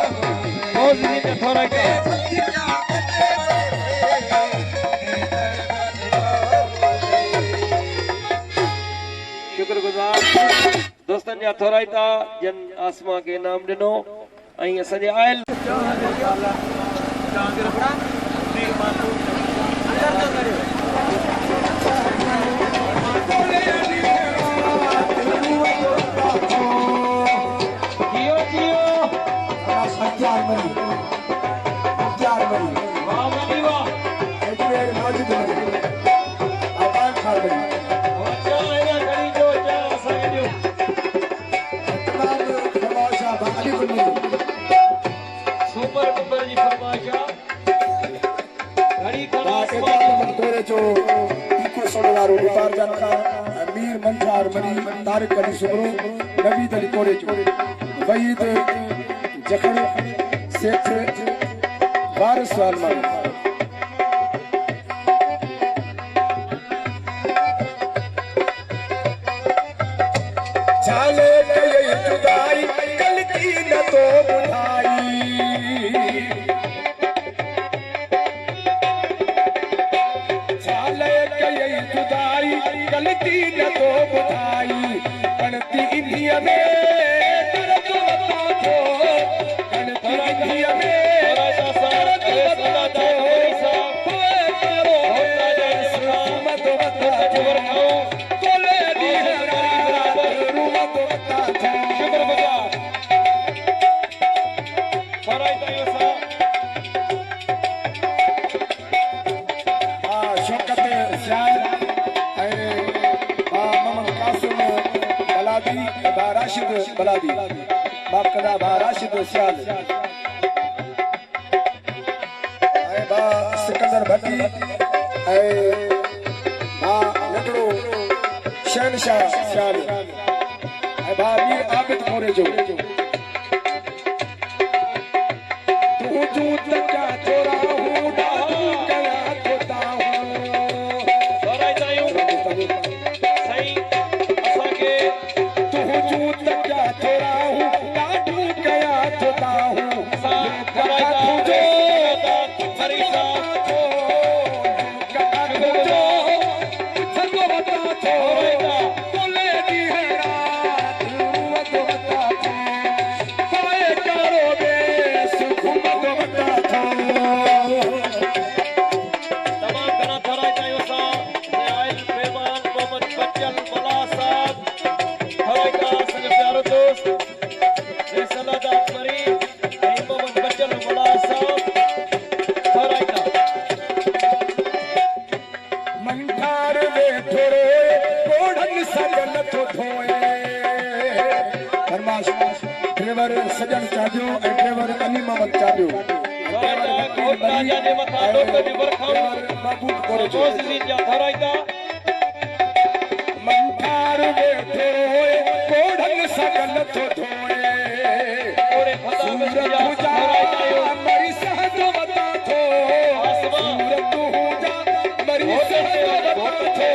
बहुत जी ने थोड़ा का शुक्रगुजार दोस्तन जा थोड़ा था जन आसमा के नाम दिनो आई असन आयल मीर मंजार मनी तारिक अली सुबरो नवीद अली कोड़े चो वहीद जखड़ सेठ वारिस वालमान चाले गई जुदाई गलती न तो बुझाई चाले गई जुदाई गलती न तो बुझाई गणती इंडिया में दर्द बता दो गणती इंडिया में दर्द बता दो मत बता दो तोले दी मत बता दो शुक्रगुजार फराइता सा शौकत सियाल राशिद बलादी बाप कदा बा राशिद सियाल ऐ बा सिकंदर भट्टी ऐ बा लकड़ो शहनशाह सियाल ऐ बा मीर आबिद मोरे जो तू जू तका छोरा हूं डालू कया तोता हूं सराय जायो सही असा के छोरा हूँ काटू गया छोटा हूँ ड्राइवर सजन चाजो ऐं ड्राइवर अली मोहम्मद चाजो महबूब कोरे जो मंठार वेठो होए कोढ़न सगन थो धोए सूरत हुजा मरी सहजो बता थो सूरत हुजा मरी सहजो बता थो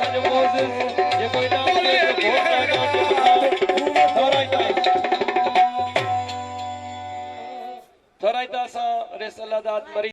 ये कोई नाम अल्लाह दाद मरी